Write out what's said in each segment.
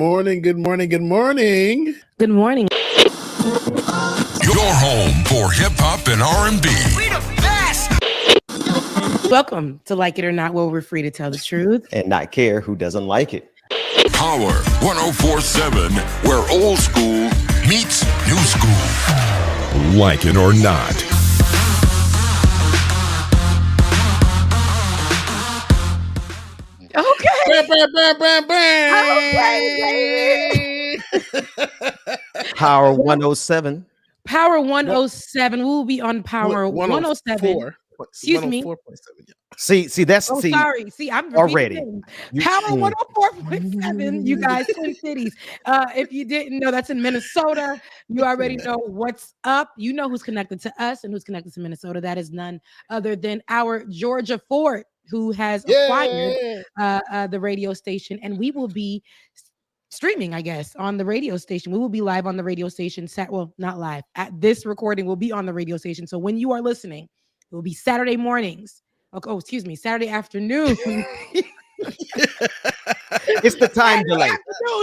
Morning, good morning, good morning. Good morning. Your home for hip hop and R&B. We the best. Welcome to Like It or Not, where we're free to tell the truth and not care who doesn't like it. Power 104.7, where old school meets new school. Like it or not. Okay. Bam, bam, bam, bam, bam. Power 107. Power 107. We will be on Power 107. Excuse me. 104.7. Yeah. See, that's sorry. See, I'm already. Power 104.7, you guys, Twin Cities. If you didn't know, that's in Minnesota. You already know what's up. You know who's connected to us and who's connected to Minnesota. That is none other than our Georgia Fort, who has acquired the radio station, and we will be streaming, I guess, on the radio station. We will be live on the radio station. Well, not live. At this recording, we'll be on the radio station. So when you are listening, it will be Saturday mornings. Excuse me, Saturday afternoon. It's the time delay.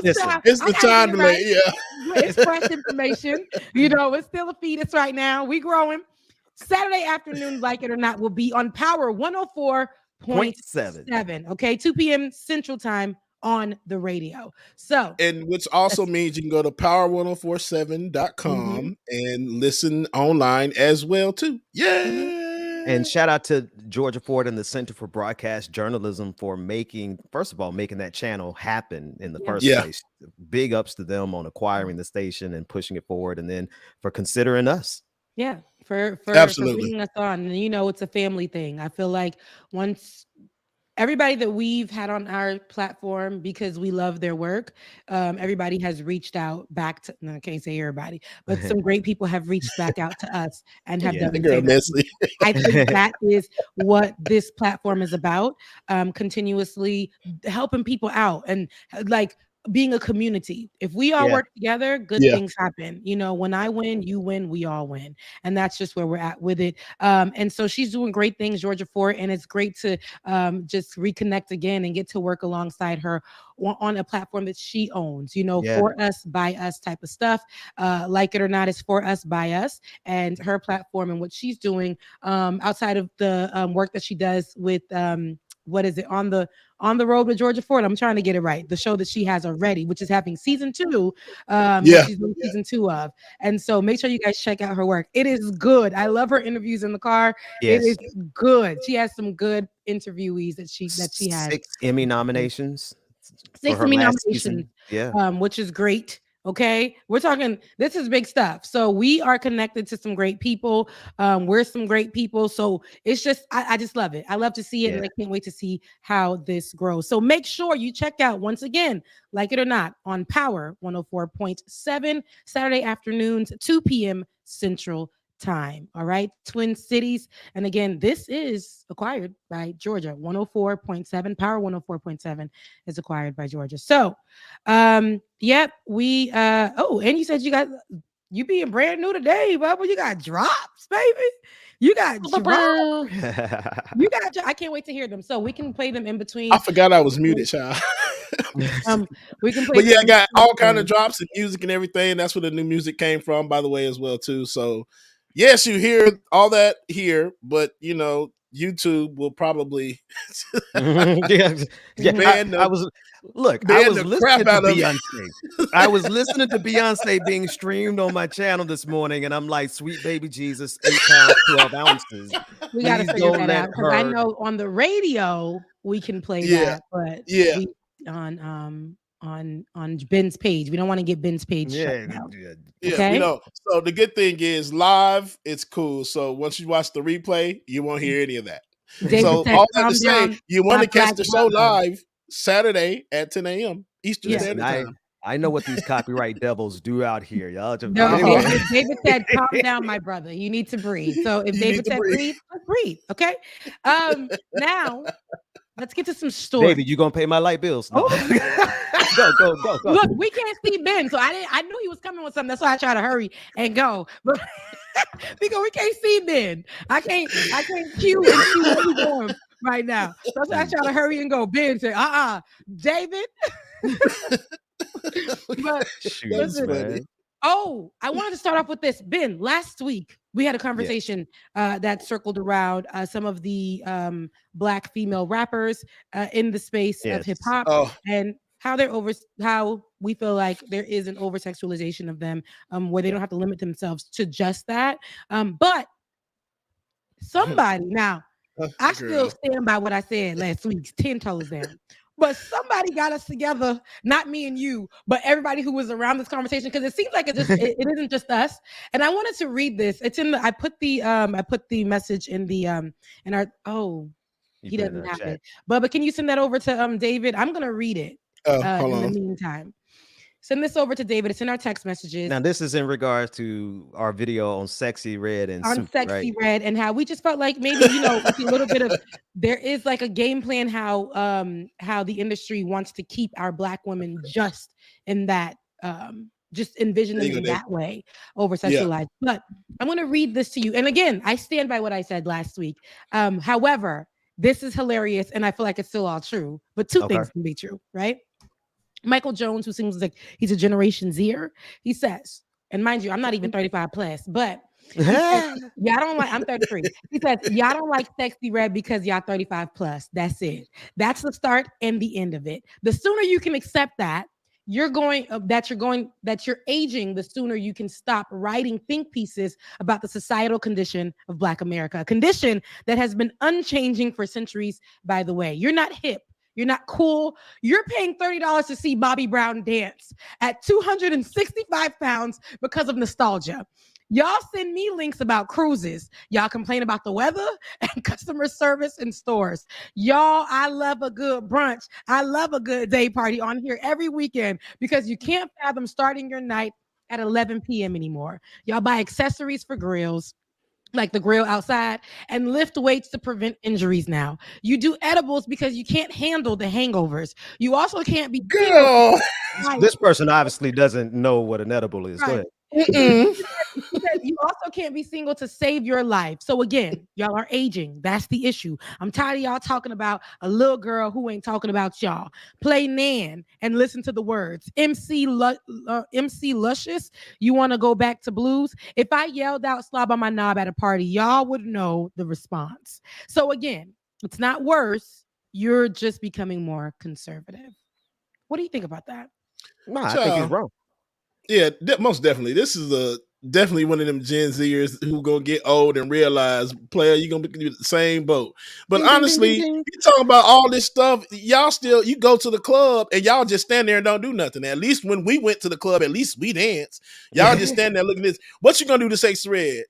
It's the time delay. Yeah, it's fresh information. You know, it's still a fetus right now. We growing. Saturday afternoon, like it or not, will be on Power 104.7. Okay, 2 p.m. Central Time on the radio. So, and which also means you can go to power1047.com and listen online as well too. Yeah. And shout out to Georgia Ford and the Center for Broadcast Journalism for making that channel happen in the first place. Big ups to them on acquiring the station and pushing it forward, and then for considering us. Yeah, for bringing us on. And you know, it's a family thing. I feel like once everybody that we've had on our platform, because we love their work, everybody has reached out back to, no, I can't say everybody, but some great people have reached back out to us and have done the I think that is what this platform is about, continuously helping people out and like being a community. If we all work together, good things happen. You know, when I win, you win, we all win. And that's just where we're at with it. And so she's doing great things, Georgia Fort, and it's great to just reconnect again and get to work alongside her on a platform that she owns, you know, for us, by us type of stuff. Like it or not, it's for us, by us, and her platform and what she's doing outside of the work that she does with what is it, on the road with Georgia Ford? I'm trying to get it right. The show that she has already, which is having season 2. She's doing season 2 of. And so make sure you guys check out her work. It is good. I love her interviews in the car. Yes. It is good. She has some good interviewees that she has. 6 Emmy nominations. 6 Emmy nominations. Which is great. Okay, we're talking, this is big stuff. So we are connected to some great people. We're some great people. So it's just, I just love it. I love to see it. And I can't wait to see how this grows. So make sure you check out, once again, Like It or Not, on Power 104.7, Saturday afternoons, 2 p.m. Central Time. All right, Twin Cities. And again, this is acquired by Georgia. 104.7, Power 104.7 is acquired by Georgia. So and you said you being brand new today, Bubba. You got drops, baby. You got drops. I can't wait to hear them. So we can play them in between. I forgot I was muted, child. We can play. But I got all kind of drops and music and everything. That's where the new music came from, by the way, as well too. So yes, you hear all that here, but you know, YouTube will probably I was listening to Beyonce. I was listening to Beyonce being streamed on my channel this morning, and I'm like, sweet baby Jesus, 8 pounds, 12 ounces. We got to figure that out, because I know on the radio we can play that, but on Ben's page, we don't want to get Ben's page shut down. Okay? You know, so the good thing is live, it's cool. So once you watch the replay, you won't hear any of that. David so said, all that to say, you want to catch the show live Saturday at 10 a.m. Eastern Standard Time. I know what these copyright devils do out here, y'all. David said, calm down, my brother. You need to breathe. So if David said breathe, okay? Now, let's get to some stories. David, you gonna pay my light bills? No. Go. Look, we can't see Ben, so I knew he was coming with something. That's why I try to hurry and go. But because we can't see Ben, I can't cue and see what he's doing right now. So that's why I try to hurry and go. Ben said, David. But listen, man. oh, I wanted to start off with this. Ben, last week we had a conversation that circled around some of the Black female rappers in the space of hip hop and how we feel like there is an over sexualization of them, where they don't have to limit themselves to just that. But somebody now, I still stand by what I said last week, 10 toes down. But somebody got us together, not me and you, but everybody who was around this conversation, because it seems like it isn't just us. And I wanted to read this. It's in the I put the message in the in our he doesn't have it. But can you send that over to David? I'm gonna read it in the meantime. Send this over to David. It's in our text messages. Now, this is in regards to our video on Sexy Red and on Soup, Sexy Red, and how we just felt like maybe like a little bit of there is like a game plan how the industry wants to keep our Black women just in that just envision them in that way over sexualized. But I'm going to read this to you, and again, I stand by what I said last week. However, this is hilarious, and I feel like it's still all true. But two things can be true, right? Michael Jones, who seems like he's a Generation Zer, he says, and mind you, I'm not even 35 plus, but says, y'all don't like, I'm 33. He says, y'all don't like Sexy Red because y'all 35 plus. That's it. That's the start and the end of it. The sooner you can accept that, you're aging, the sooner you can stop writing think pieces about the societal condition of Black America, a condition that has been unchanging for centuries, by the way. You're not hip. You're not cool. You're paying $30 to see Bobby Brown dance at 265 pounds because of nostalgia. Y'all send me links about cruises. Y'all complain about the weather and customer service in stores. Y'all, I love a good brunch. I love a good day party on here every weekend because you can't fathom starting your night at 11 p.m. anymore. Y'all buy accessories for grills, like the grill outside, and lift weights to prevent injuries now. You do edibles because you can't handle the hangovers. You also can't be... Girl! This person obviously doesn't know what an edible is. Right. Go ahead. You also can't be single to save your life. So again, y'all are aging. That's the issue. I'm tired of y'all talking about a little girl who ain't talking about y'all. Play Nan and listen to the words. MC Luscious, you want to go back to blues? If I yelled out slob on my knob at a party, y'all would know the response. So again, it's not worse. You're just becoming more conservative. What do you think about that? No, I think he's wrong. Yeah, most definitely. This is definitely one of them Gen Zers who gonna get old and realize, player, you're gonna be in the same boat. But honestly, you talking about all this stuff, y'all still, you go to the club and y'all just stand there and don't do nothing. At least when we went to the club, at least we dance. Y'all just stand there looking at this. What you gonna do to Sexy Red?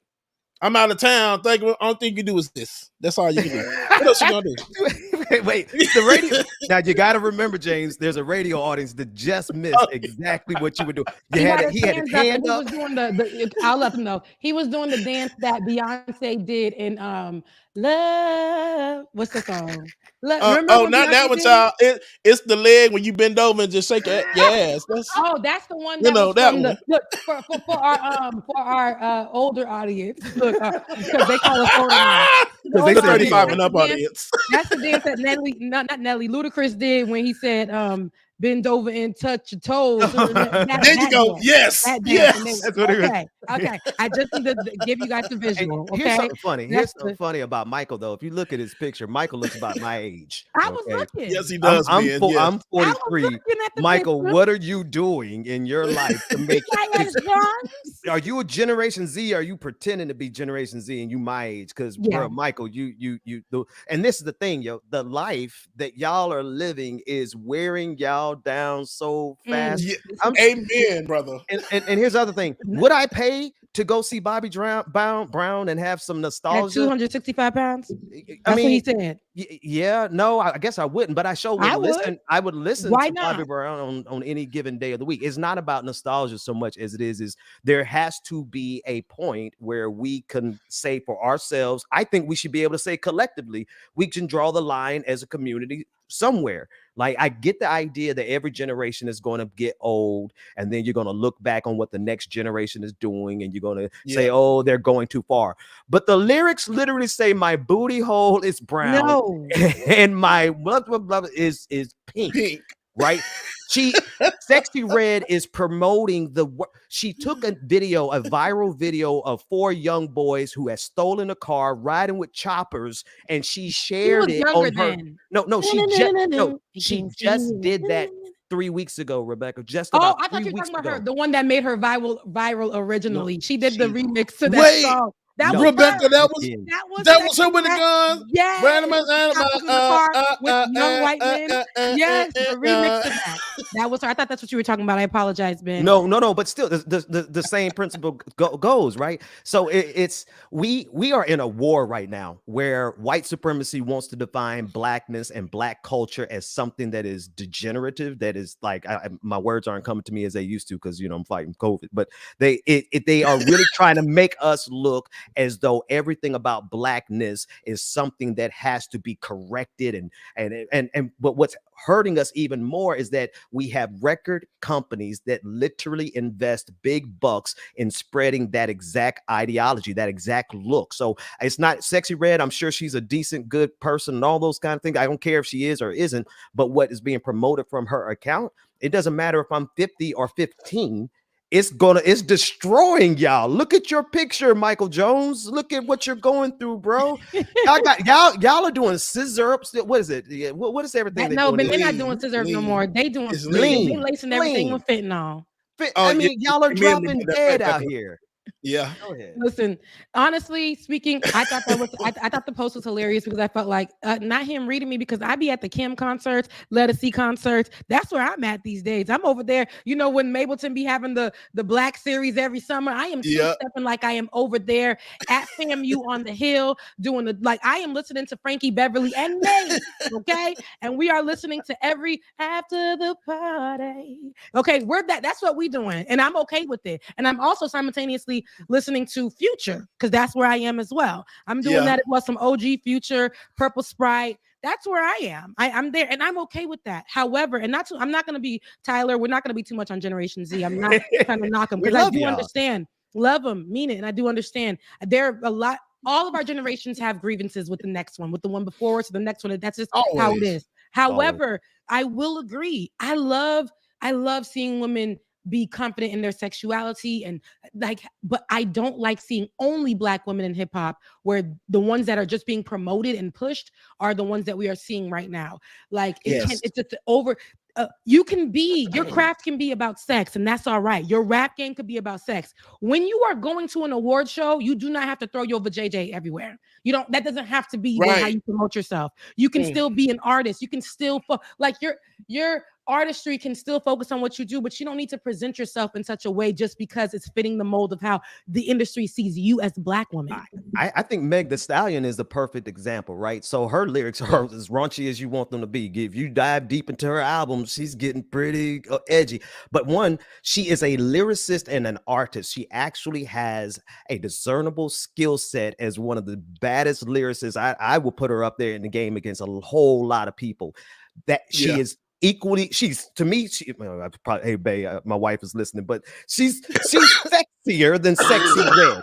I'm out of town. Only thing you can do is this. That's all you can do. What else you gonna do? Wait. The radio. Now you got to remember, James. There's a radio audience that just missed exactly what you were doing. He had his hand up. He was doing I'll let him know. He was doing the dance that Beyonce did in Love. What's the song? Not that one, child. It's the leg when you bend over and just shake your ass. That's the one. That one. For our older audience. Look, because they call us older now. Because they 35 and up audience. That's the dance that Ludacris did when he said, bend over and touch your toes. There you go. Dance. Yes. That's what it was. Okay. I just need to give you guys the visual. Okay. Here's something funny. Here's something funny about Michael, though. If you look at his picture, Michael looks about my age. I was looking. Yes, he does. I'm 43. Michael, what are you doing in your life to make Are you a Generation Z? Or are you pretending to be Generation Z and you my age? Because Michael, you and this is the thing, yo. The life that y'all are living is wearing y'all down so fast. Amen, brother. And here's the other thing. Would I pay to go see Bobby Brown and have some nostalgia? At 265 pounds? That's what he said. Yeah, no, I guess I wouldn't, but I would listen to Bobby Brown on any given day of the week. It's not about nostalgia so much as it is there has to be a point where we can say for ourselves, I think we should be able to say collectively, we can draw the line as a community somewhere. Like, I get the idea that every generation is going to get old, and then you're going to look back on what the next generation is doing, and you're going to say, oh, they're going too far. But the lyrics literally say, my booty hole is brown, and my blah, blah, blah is pink. right? Sexy Red is promoting she took a viral video of 4 young boys who had stolen a car riding with choppers, and she shared it on her. Then. She just did that 3 weeks ago, Rebecca. Just I about thought 3 you were weeks talking about ago. her, the one that made her viral originally. No, she did the remix to that song. That was Rebecca, her. that was her with the guns. Yes, with young white men. Yes, the remix to that. That was her. I thought that's what you were talking about. I apologize, Ben. No, but still, the same principle goes, right? So we are in a war right now where white supremacy wants to define blackness and black culture as something that is degenerative, that is like my words aren't coming to me as they used to because I'm fighting COVID, but they are really trying to make us look as though everything about blackness is something that has to be corrected, but what's hurting us even more is that we have record companies that literally invest big bucks in spreading that exact ideology, that exact look. So it's not Sexy Red. I'm sure she's a decent, good person and all those kind of things. I don't care if she is or isn't, but what is being promoted from her account, it doesn't matter if I'm 50 or 15. It's destroying y'all. Look at your picture, Michael Jones. Look at what you're going through, bro. Y'all are doing scissor. What is it? Yeah, what is everything? No, but they're not doing scissor no more. They doing lean. They lacing everything with fentanyl. I mean, y'all are dropping dead out here. Yeah. Go ahead. Listen, honestly speaking, I thought that was I thought the post was hilarious because I felt like not him reading me, because I be at the Kim concerts, Let Us See concerts. That's where I'm at these days. I'm over there. When Mableton be having the Black series every summer, I am still stepping like I am over there at FAMU on the Hill doing I am listening to Frankie Beverly and Nate, okay? And we are listening to every after the party. Okay, that's what we doing, and I'm okay with it. And I'm also simultaneously listening to Future, because that's where I am as well. I'm doing that as well. Some OG Future, Purple Sprite. That's where I am. I'm there, and I'm okay with that. However, I'm not going to be Tyler. We're not going to be too much on Generation Z. I'm not trying to knock them, because I do understand. Love them, mean it, and I do understand. There are a lot. All of our generations have grievances with the next one, with the one before, so the next one. That's just how it is. However, I will agree. I love seeing women be confident in their sexuality, and but I don't like seeing only Black women in hip hop, where the ones that are just being promoted and pushed are the ones that we are seeing right now. It's just over. Your craft can be about sex, and that's all right. Your rap game could be about sex. When you are going to an award show, you do not have to throw your vajayjay everywhere. That doesn't have to be how you promote yourself. You can still be an artist. You can still your artistry can still focus on what you do, but you don't need to present yourself in such a way just because it's fitting the mold of how the industry sees you as a Black woman. I think Meg Thee Stallion is the perfect example, right? So her lyrics are as raunchy as you want them to be. If you dive deep into her albums, she's getting pretty edgy. But she is a lyricist and an artist. She actually has a discernible skill set as one of the baddest lyricists. I will put her up there in the game against a whole lot of people. That she is equally, hey babe, my wife is listening, but she's sexier than Sexy Red.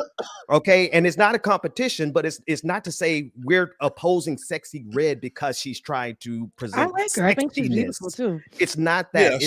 Okay, and it's not a competition, but it's not to say we're opposing Sexy Red because she's trying to present. I like her. I think she's beautiful too. It's not that.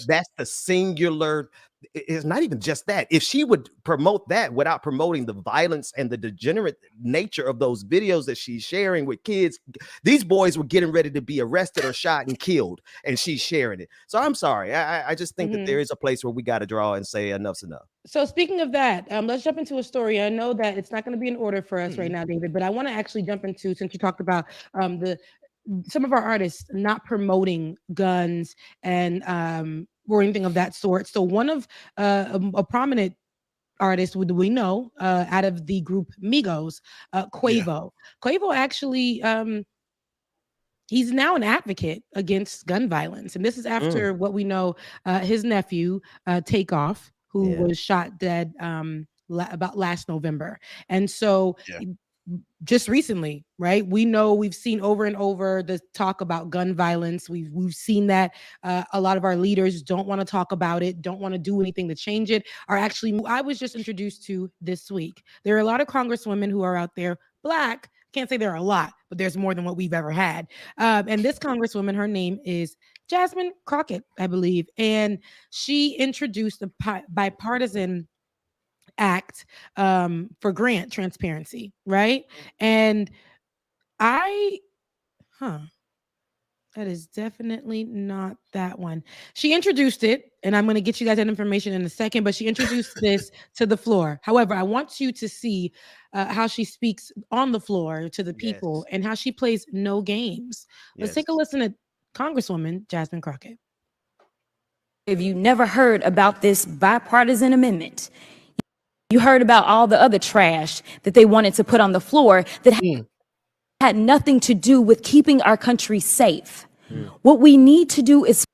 That's the singular. It's not even just that. If she would promote that without promoting the violence and the degenerate nature of those videos that she's sharing with kids, these boys were getting ready to be arrested or shot and killed, and she's sharing it. So I'm sorry. I just think that there is a place where we got to draw and say enough's enough. So speaking of that, let's jump into a story. I know that it's not going to be in order for us right now, David, but I want to actually jump into, since you talked about some of our artists not promoting guns and or anything of that sort. So one of a prominent artist we know out of the group Migos, Quavo. Quavo actually he's now an advocate against gun violence, and this is after what we know his nephew Takeoff, who was shot dead about last November. And so just recently, right? We've seen over and over the talk about gun violence. We've seen that a lot of our leaders don't want to talk about it, don't want to do anything to change it. I was just introduced to this week. There are a lot of congresswomen who are out there, Black, Can't say there are a lot, but there's more than what we've ever had. And this congresswoman, her name is Jasmine Crockett, I believe, and she introduced a bipartisan act for grant transparency, right? And that is definitely not that one. She introduced it, and I'm going to get you guys that information in a second, but she introduced this to the floor. However, I want you to see how she speaks on the floor to the people and how she plays no games. Let's take a listen to Congresswoman Jasmine Crockett. If you never heard about this bipartisan amendment, you heard about all the other trash that they wanted to put on the floor that had nothing to do with keeping our country safe. What we need to do is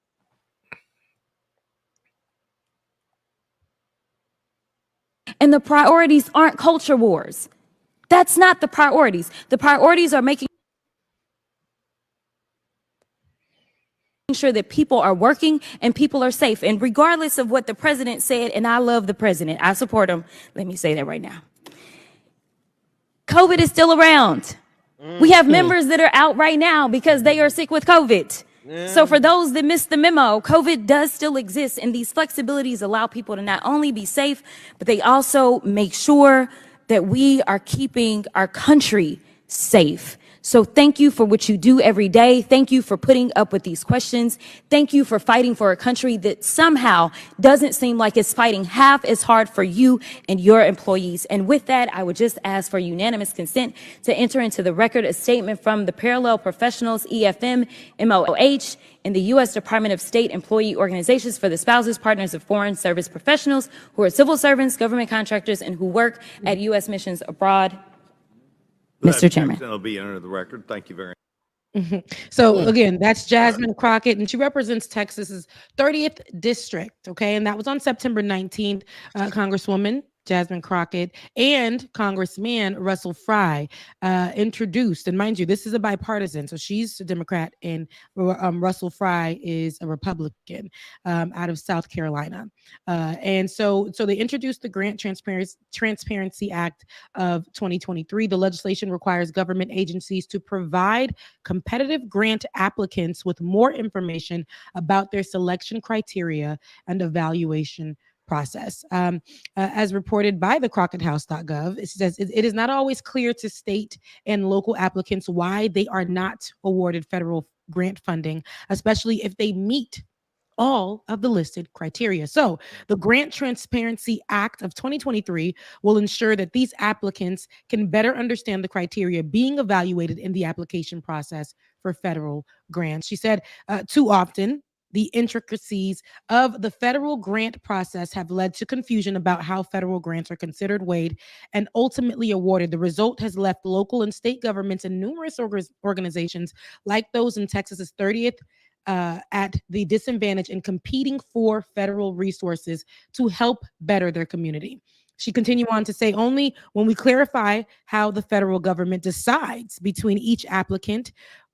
and the priorities aren't culture wars. That's not the priorities. The priorities are making sure that people are working and people are safe. And regardless of what the president said, and I love the president, I support him. Let me say that right now. COVID is still around. We have members that are out right now because they are sick with COVID. So for those that missed the memo, COVID does still exist, and these flexibilities allow people to not only be safe, but they also make sure that we are keeping our country safe. So thank you for what you do every day. Thank you for putting up with these questions. Thank you for fighting for a country that somehow doesn't seem like it's fighting half as hard for you and your employees. And with that, I would just ask for unanimous consent to enter into the record a statement from the Parallel Professionals, EFM, MOH, and the U.S. Department of State employee organizations for the spouses, partners of foreign service professionals who are civil servants, government contractors, and who work at U.S. missions abroad. Mr. Chairman. That'll be under the record. Thank you very much. So again, that's Jasmine Crockett, and she represents Texas's 30th district. Okay, and that was on September 19th. Congresswoman Jasmine Crockett and Congressman Russell Fry introduced, and mind you, this is a bipartisan, so she's a Democrat and Russell Fry is a Republican out of South Carolina. And so they introduced the Grant Transparency Act of 2023. The legislation requires government agencies to provide competitive grant applicants with more information about their selection criteria and evaluation process. As reported by the CrockettHouse.gov, it says it is not always clear to state and local applicants why they are not awarded federal grant funding, especially if they meet all of the listed criteria. So the Grant Transparency Act of 2023 will ensure that these applicants can better understand the criteria being evaluated in the application process for federal grants. She said, too often, the intricacies of the federal grant process have led to confusion about how federal grants are considered, weighed, and ultimately awarded. The result has left local and state governments and numerous organizations like those in Texas's 30th at the disadvantage in competing for federal resources to help better their community. She continued on to say, only when we clarify how the federal government decides between each applicant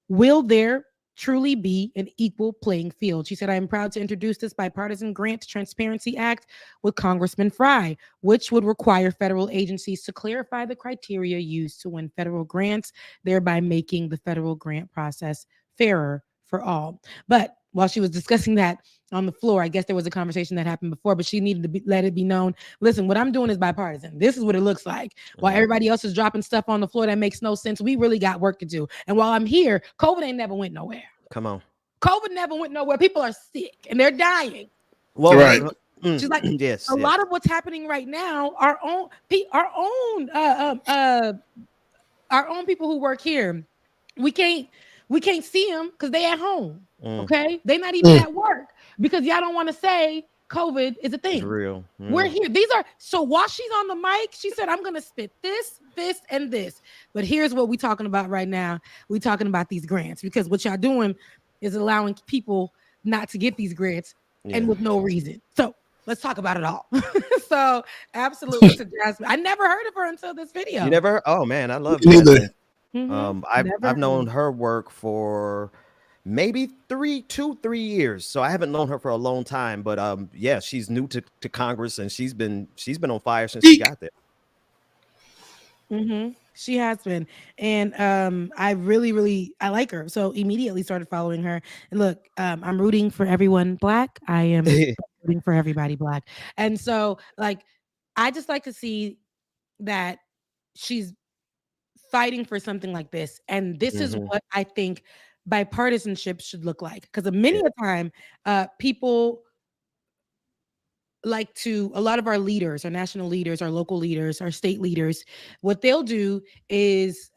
will there truly be an equal playing field. She said, I am proud to introduce this bipartisan Grant Transparency Act with Congressman Fry, which would require federal agencies to clarify the criteria used to win federal grants, thereby making the federal grant process fairer for all. But while she was discussing that on the floor, I guess there was a conversation that happened before, but she needed to let it be known. Listen, what I'm doing is bipartisan. This is what it looks like. While everybody else is dropping stuff on the floor that makes no sense, we really got work to do. And while I'm here, COVID ain't never went nowhere. Come on. COVID never went nowhere. People are sick and they're dying. Well, right. She's like, a lot of what's happening right now, our own people who work here, we can't see them because they at home. Okay, they not even at work because y'all don't want to say COVID is a thing. It's real. We're here. So while she's on the mic, she said, I'm gonna spit this, and this. But here's what we're talking about right now. We're talking about these grants because what y'all doing is allowing people not to get these grants and with no reason. So let's talk about it all. So absolutely to Jasmine. I never heard of her until this video. You never heard? Oh man, I love it. I've known her work for maybe 3 years. So I haven't known her for a long time, but yeah, she's new to Congress and she's been on fire since she got there. She has been, and I really I like her. So immediately started following her. And look, I'm rooting for everyone Black. I am rooting for everybody Black, and so like I just like to see that she's fighting for something like this, and this is what I think bipartisanship should look like. Because many a time, people like to a lot of our leaders, our national leaders, our local leaders, our state leaders, what they'll do is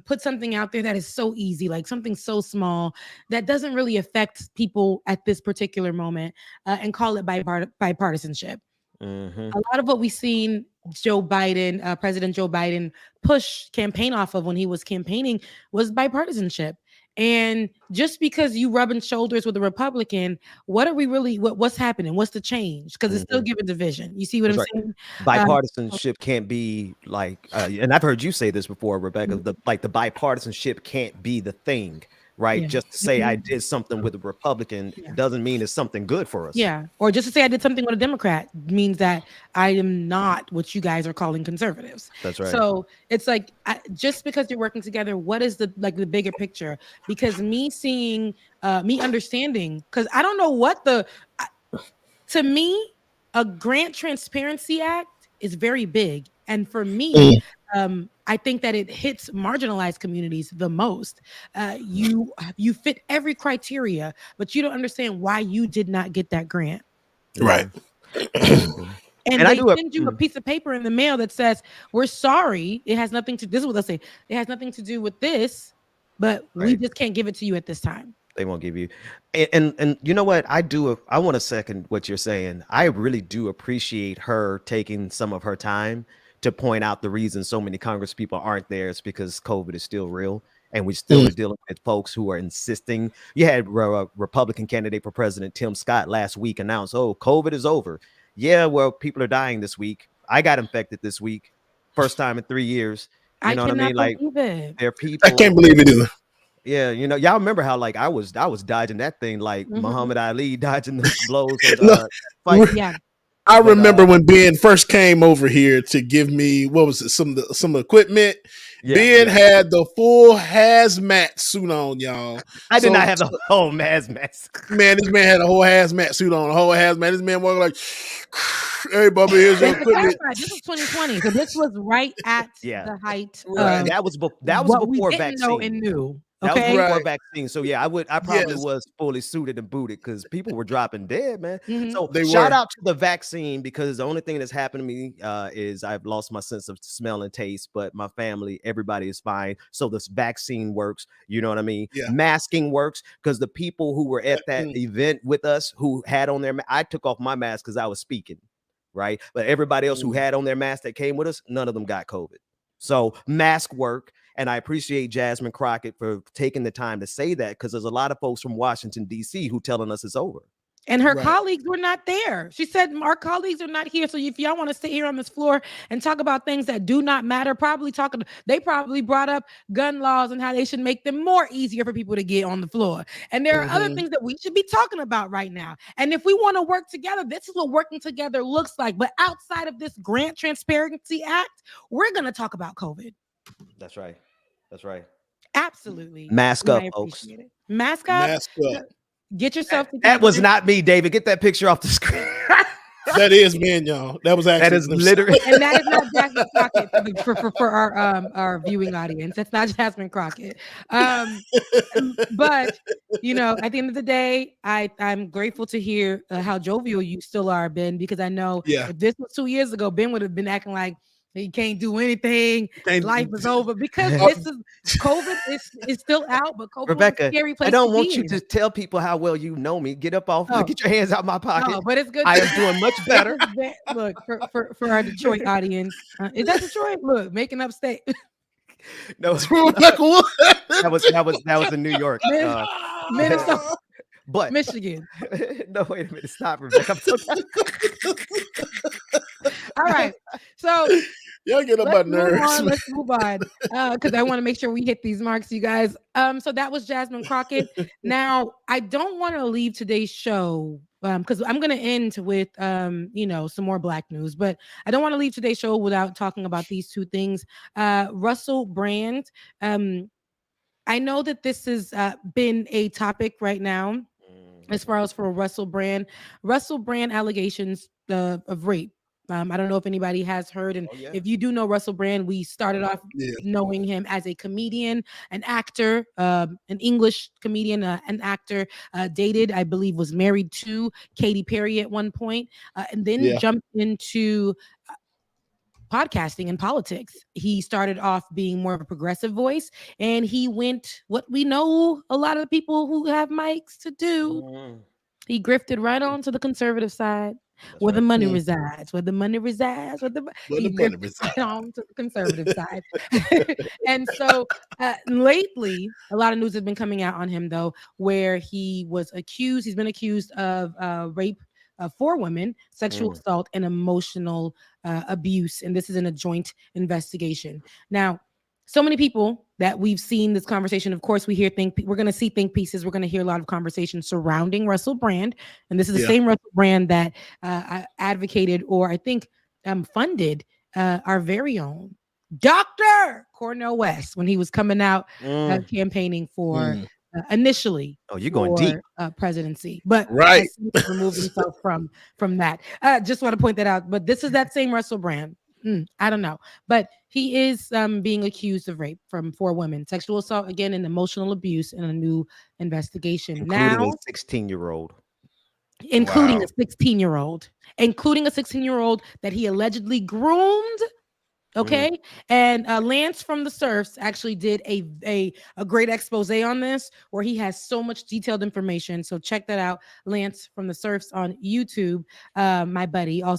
put something out there that is so easy, like something so small that doesn't really affect people at this particular moment, and call it bipartisanship. A lot of what we've seen President Joe Biden push campaign off of when he was campaigning was bipartisanship. And just because you rubbing shoulders with a Republican, what are we really? What's happening? What's the change? Because it's still giving division. You see what I'm saying? Bipartisanship can't be like, and I've heard you say this before, Rebecca. The bipartisanship can't be the thing, right? Just to say I did something with a Republican doesn't mean it's something good for us. Yeah, or just to say I did something with a Democrat means that I am not what you guys are calling conservatives. That's right. So it's like just because you're working together, what is the bigger picture? Because me seeing, me understanding, because I don't know what to me, a Grant Transparency Act is very big, and for me, I think that it hits marginalized communities the most. You fit every criteria, but you don't understand why you did not get that grant. Right. And they send you a piece of paper in the mail that says, "We're sorry. It has nothing to." This is what they'll say. It has nothing to do with this, but we just can't give it to you at this time. They won't give you. And you know what? I want to second what you're saying. I really do appreciate her taking some of her time to point out the reason so many Congress people aren't there. It's because COVID is still real. And we still are dealing with folks who are insisting. You had Republican candidate for president Tim Scott last week announce, "Oh, COVID is over." Yeah, well, people are dying this week. I got infected this week. First time in 3 years. You know what I mean? Like, there are people. I can't believe it either. Yeah, you know, y'all remember how like I was dodging that thing like Muhammad Ali dodging the blows. Yeah. I remember when Ben first came over here to give me some equipment. Ben had the full hazmat suit on, y'all. I did not have the whole hazmat. Man, this man had a whole hazmat suit on, a whole hazmat. This man was like, "Hey, Bubba, here's your equipment." This was 2020, so this was right at the height. That was before vaccine. And knew. That was before vaccine. So yeah, I probably was fully suited and booted because people were dropping dead, man. So shout out to the vaccine, because the only thing that's happened to me is I've lost my sense of smell and taste, but my family, everybody is fine. So this vaccine works. You know what I mean? Yeah. Masking works, because the people who were at that event with us who had on I took off my mask because I was speaking, right? But everybody else who had on their mask that came with us, none of them got COVID. So mask work. And I appreciate Jasmine Crockett for taking the time to say that, because there's a lot of folks from Washington, D.C. who telling us it's over. And her colleagues were not there. She said, "Our colleagues are not here. So if y'all want to sit here on this floor and talk about things that do not matter," they probably brought up gun laws and how they should make them more easier for people to get on the floor. And there are other things that we should be talking about right now. And if we want to work together, this is what working together looks like. But outside of this Grant Transparency Act, we're going to talk about COVID. That's right. That's right. Absolutely. Mask up, folks. Mask up. Mask up. Get yourself together. That was not me, David. Get that picture off the screen. That is man, y'all. That was actually. That is literally. And that is not Jasmine Crockett for our viewing audience. That's not Jasmine Crockett. But you know, at the end of the day, I'm grateful to hear how jovial you still are, Ben, because I know if this was 2 years ago, Ben would have been acting like he can't do anything. Life is over, because this is COVID is still out, but COVID, Rebecca, is a scary place. I don't want you to tell people how well you know me. Get up off. Get your hands out my pocket. No, but it's good. I am doing much better. Look, for our Detroit audience, is that Detroit? Look, making upstate. No, that was in New York, Minnesota. But Michigan. No, wait a minute. Stop, Rebecca. I'm so All right. So y'all get on my nerves. Let's move on. Because I want to make sure we hit these marks, you guys. So that was Jasmine Crockett. Now, I don't want to leave today's show because I'm going to end with, some more Black news, but I don't want to leave today's show without talking about these two things. Russell Brand. I know that this has been a topic right now, as far as for Russell Brand allegations of rape. I don't know if anybody has heard, and if you do know Russell Brand, we started off knowing him as a comedian, an actor, an English comedian, an actor, dated, I believe, was married to Katy Perry at one point, and then jumped into podcasting and politics. He started off being more of a progressive voice, and he went what we know a lot of people who have mics to do. He grifted right on to the conservative side. That's where the money resides, where the money resides, on to the conservative side. And so lately, a lot of news has been coming out on him, though, where he's been accused of rape of 4 women, sexual assault, and emotional abuse. And this is in a joint investigation. Now, so many people that we've seen this conversation. Of course, we're going to see think pieces. We're going to hear a lot of conversation surrounding Russell Brand. And this is the same Russell Brand that advocated, or I think funded, our very own Dr. Cornel West when he was coming out campaigning for initially. Oh, you're going deep. Presidency, but removed himself from that. Just want to point that out. But this is that same Russell Brand. I don't know, but he is being accused of rape from 4 women, sexual assault, again, and emotional abuse in a new investigation. Including a 16-year-old. Including a 16-year-old that he allegedly groomed. Okay. And Lance from the Surfs actually did a great expose on this, where he has so much detailed information. So check that out. Lance from the Surfs on YouTube. My buddy on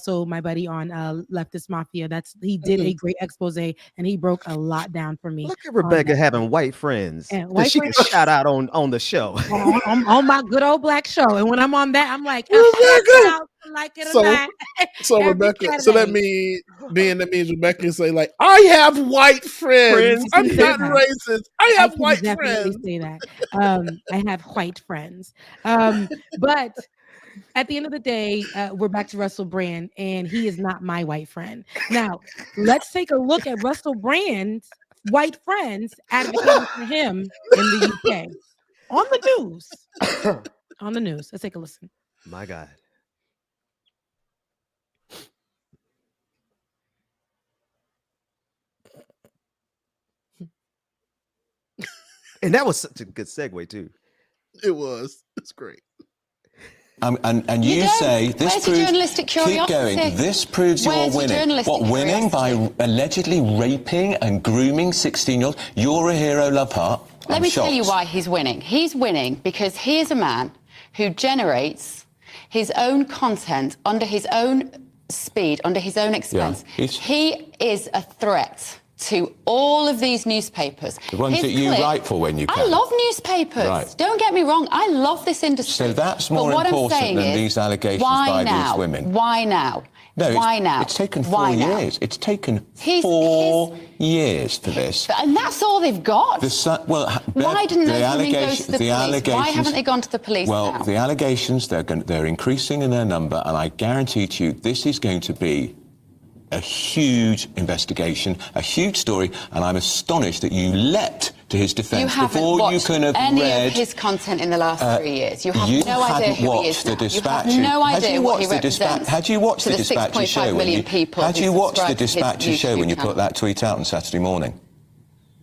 Leftist Mafia. He did a great expose, and he broke a lot down for me. Like Rebecca having white friends that she can shout out on the show. on my good old Black show. And when I'm on that, I'm like, Rebecca. Like it or not. So Rebecca, so that means Rebecca can say, like, I have white friends. I'm not racist. I have white friends. Say that. I have white friends. But at the end of the day, we're back to Russell Brand, and he is not my white friend. Now, let's take a look at Russell Brand's white friends advocating for him in the UK on the news. On the news. Let's take a listen. My God. And that was such a good segue too. It was. It's great. And you say this proves. Journalistic keep going. This proves you're winning. What, winning by allegedly raping and grooming 16-year-olds? You're a hero, Love Heart. Let me tell you why he's winning. He's winning because he is a man who generates his own content under his own speed, under his own expense. Yeah, he is a threat to all of these newspapers. The ones that you write for when you can. I love newspapers. Right. Don't get me wrong. I love this industry. So that's more important than these allegations by these women. Why now? No, why now? It's taken 4 years. It's taken 4 years for this. And that's all they've got. Why didn't those women go to the police? Why haven't they gone to the police now? The allegations, they're increasing in their number, and I guarantee to you this is going to be a huge investigation, a huge story, and I'm astonished that you leapt to his defence before you can have any read of his content in the last 3 years. You have no idea who he is now. You have no idea what he represents. Had you watched the Dispatches show when you put that tweet out on Saturday morning?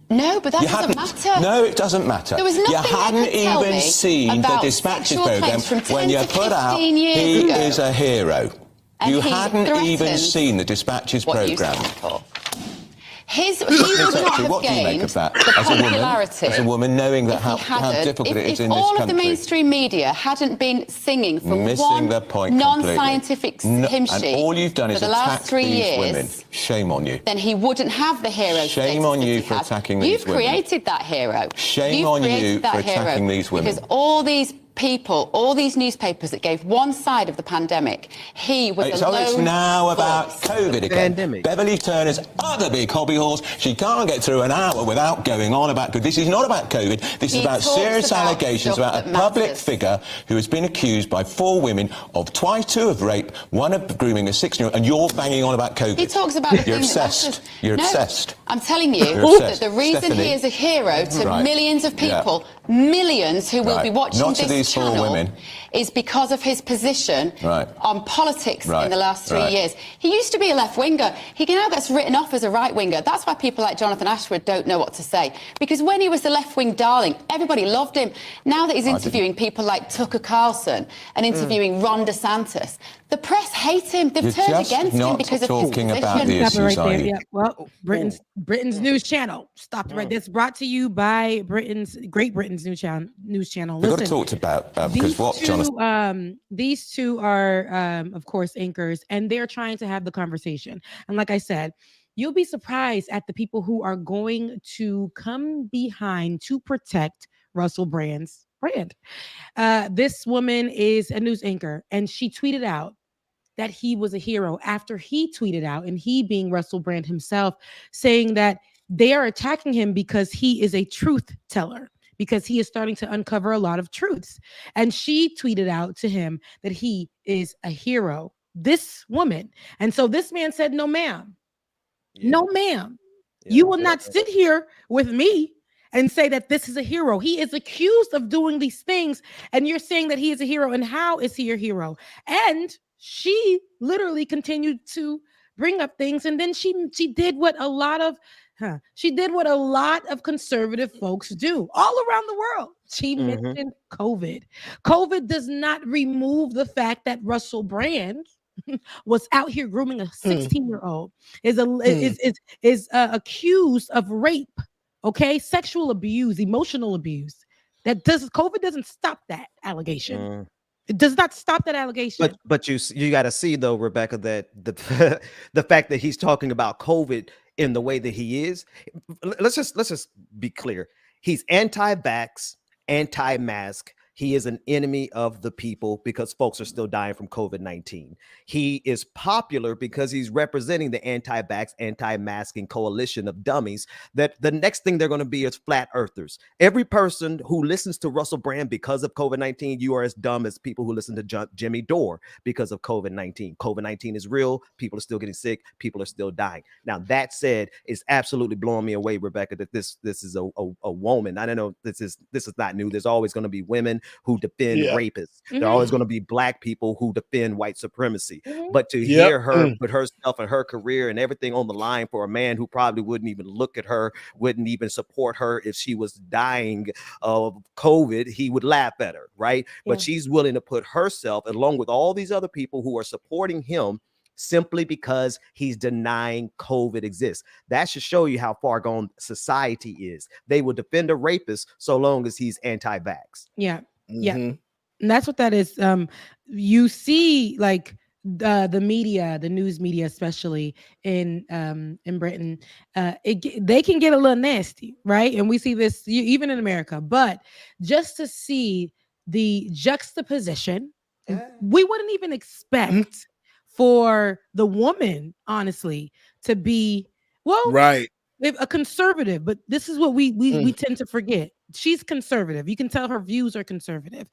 No, but that doesn't matter. No, it doesn't matter. There was nothing you hadn't even seen the Dispatches programme when you put out he is a hero. You hadn't even seen the Dispatches programme. He would not have what do you make of that as a woman, knowing that how difficult it is in this country? If all of the mainstream media hadn't been singing from one non-scientific hymn sheet and all you've done is attack these women. Shame on you. Then he wouldn't have the hero. Shame on you for attacking these women. You've created that hero. Shame on you for attacking these women. Because all these people, all these newspapers that gave one side of the pandemic, he was So it's now about COVID again. Pandemic. Beverly Turner's other big hobby horse. She can't get through an hour without going on about COVID. This is not about COVID. This is about serious allegations about a public figure who has been accused by 4 women of two of rape, one of grooming a 16-year-old, and you're banging on about COVID. He talks about the You're thing obsessed. You're obsessed. I'm telling you that the reason he is a hero to millions of people, millions who will be watching this channel, is because of his position on politics in the last 3 years. He used to be a left-winger. He now gets written off as a right-winger. That's why people like Jonathan Ashford don't know what to say. Because when he was the left-wing darling, everybody loved him. Now that he's interviewing people like Tucker Carlson and interviewing Ron DeSantis, the press hate him. They've turned against him because of his position. About the issues, right there. Yeah. Well, Britain's news channel stopped right. That's brought to you by Great Britain's news channel. We've got to talk about because what Jonathan. These two are, of course, anchors, and they're trying to have the conversation. And like I said, you'll be surprised at the people who are going to come behind to protect Russell Brand's brand. This woman is a news anchor, and she tweeted out that he was a hero after he tweeted out, and he being Russell Brand himself, saying that they are attacking him because he is a truth teller, because he is starting to uncover a lot of truths. And she tweeted out to him that he is a hero, this woman. And so this man said, no, ma'am. Yeah. No, ma'am. Yeah, you will not sit here with me and say that this is a hero. He is accused of doing these things, and you're saying that he is a hero. And how is he your hero? And she literally continued to bring up things, and then she did what a lot of conservative folks do all around the world. She mentioned COVID. COVID does not remove the fact that Russell Brand was out here grooming a 16-year-old, is accused of rape, sexual abuse, emotional abuse. COVID doesn't stop that allegation. It does not stop that allegation. But you got to see though, Rebecca, that the fact that he's talking about COVID in the way that he is, let's just be clear. He's anti-vax, anti-mask. He is an enemy of the people because folks are still dying from COVID-19. He is popular because he's representing the anti-vax, anti-masking coalition of dummies that the next thing they're going to be is flat earthers. Every person who listens to Russell Brand because of COVID-19, you are as dumb as people who listen to Jimmy Dore because of COVID-19. COVID-19 is real. People are still getting sick. People are still dying. Now, that said, it's absolutely blowing me away, Rebecca, that this is a woman. I don't know. This is not new. There's always going to be women who defend rapists. There are always going to be black people who defend white supremacy. But to hear her put herself and her career and everything on the line for a man who probably wouldn't even look at her, wouldn't even support her if she was dying of COVID, he would laugh at her, right? Yeah. But she's willing to put herself along with all these other people who are supporting him simply because he's denying COVID exists. That should show you how far gone society is. They will defend a rapist so long as he's anti-vax. Yeah. Yeah. And that's what that is. You see, like the media, the news media, especially in Britain, they can get a little nasty, right? And we see this even in America. But just to see the juxtaposition, we wouldn't even expect for the woman, honestly, to be a conservative. But this is what we tend to forget. She's conservative. You can tell her views are conservative.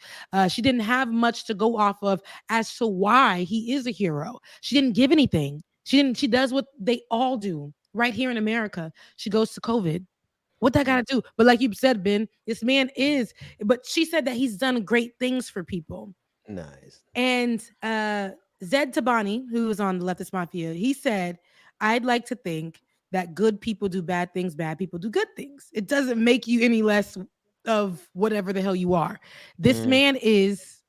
She didn't have much to go off of as to why he is a hero. She didn't give anything. She does what they all do right here in America. She goes to COVID. What that got to do? But like you said, Ben, this man is, but she said that he's done great things for people. Nice. And Zed Tabani, who was on the Leftist Mafia, he said, I'd like to think that good people do bad things, bad people do good things. It doesn't make you any less of whatever the hell you are. This man is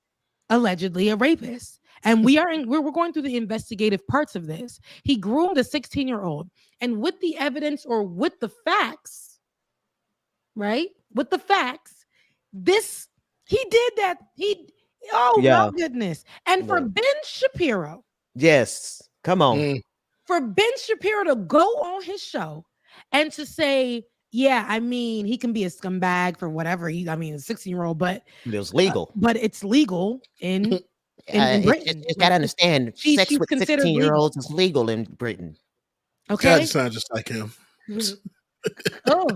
allegedly a rapist. And we're going through the investigative parts of this. He groomed a 16-year-old. And with the evidence or with the facts, right? With the facts, he did that. My goodness. And for Ben Shapiro. Yes. Come on. For Ben Shapiro to go on his show and to say, yeah, I mean, he can be a scumbag for whatever a 16-year-old, but it was legal. But it's legal in Britain. You gotta understand, sex with considered 16-year-olds is legal in Britain. Okay, God, you sound just like him. Oh,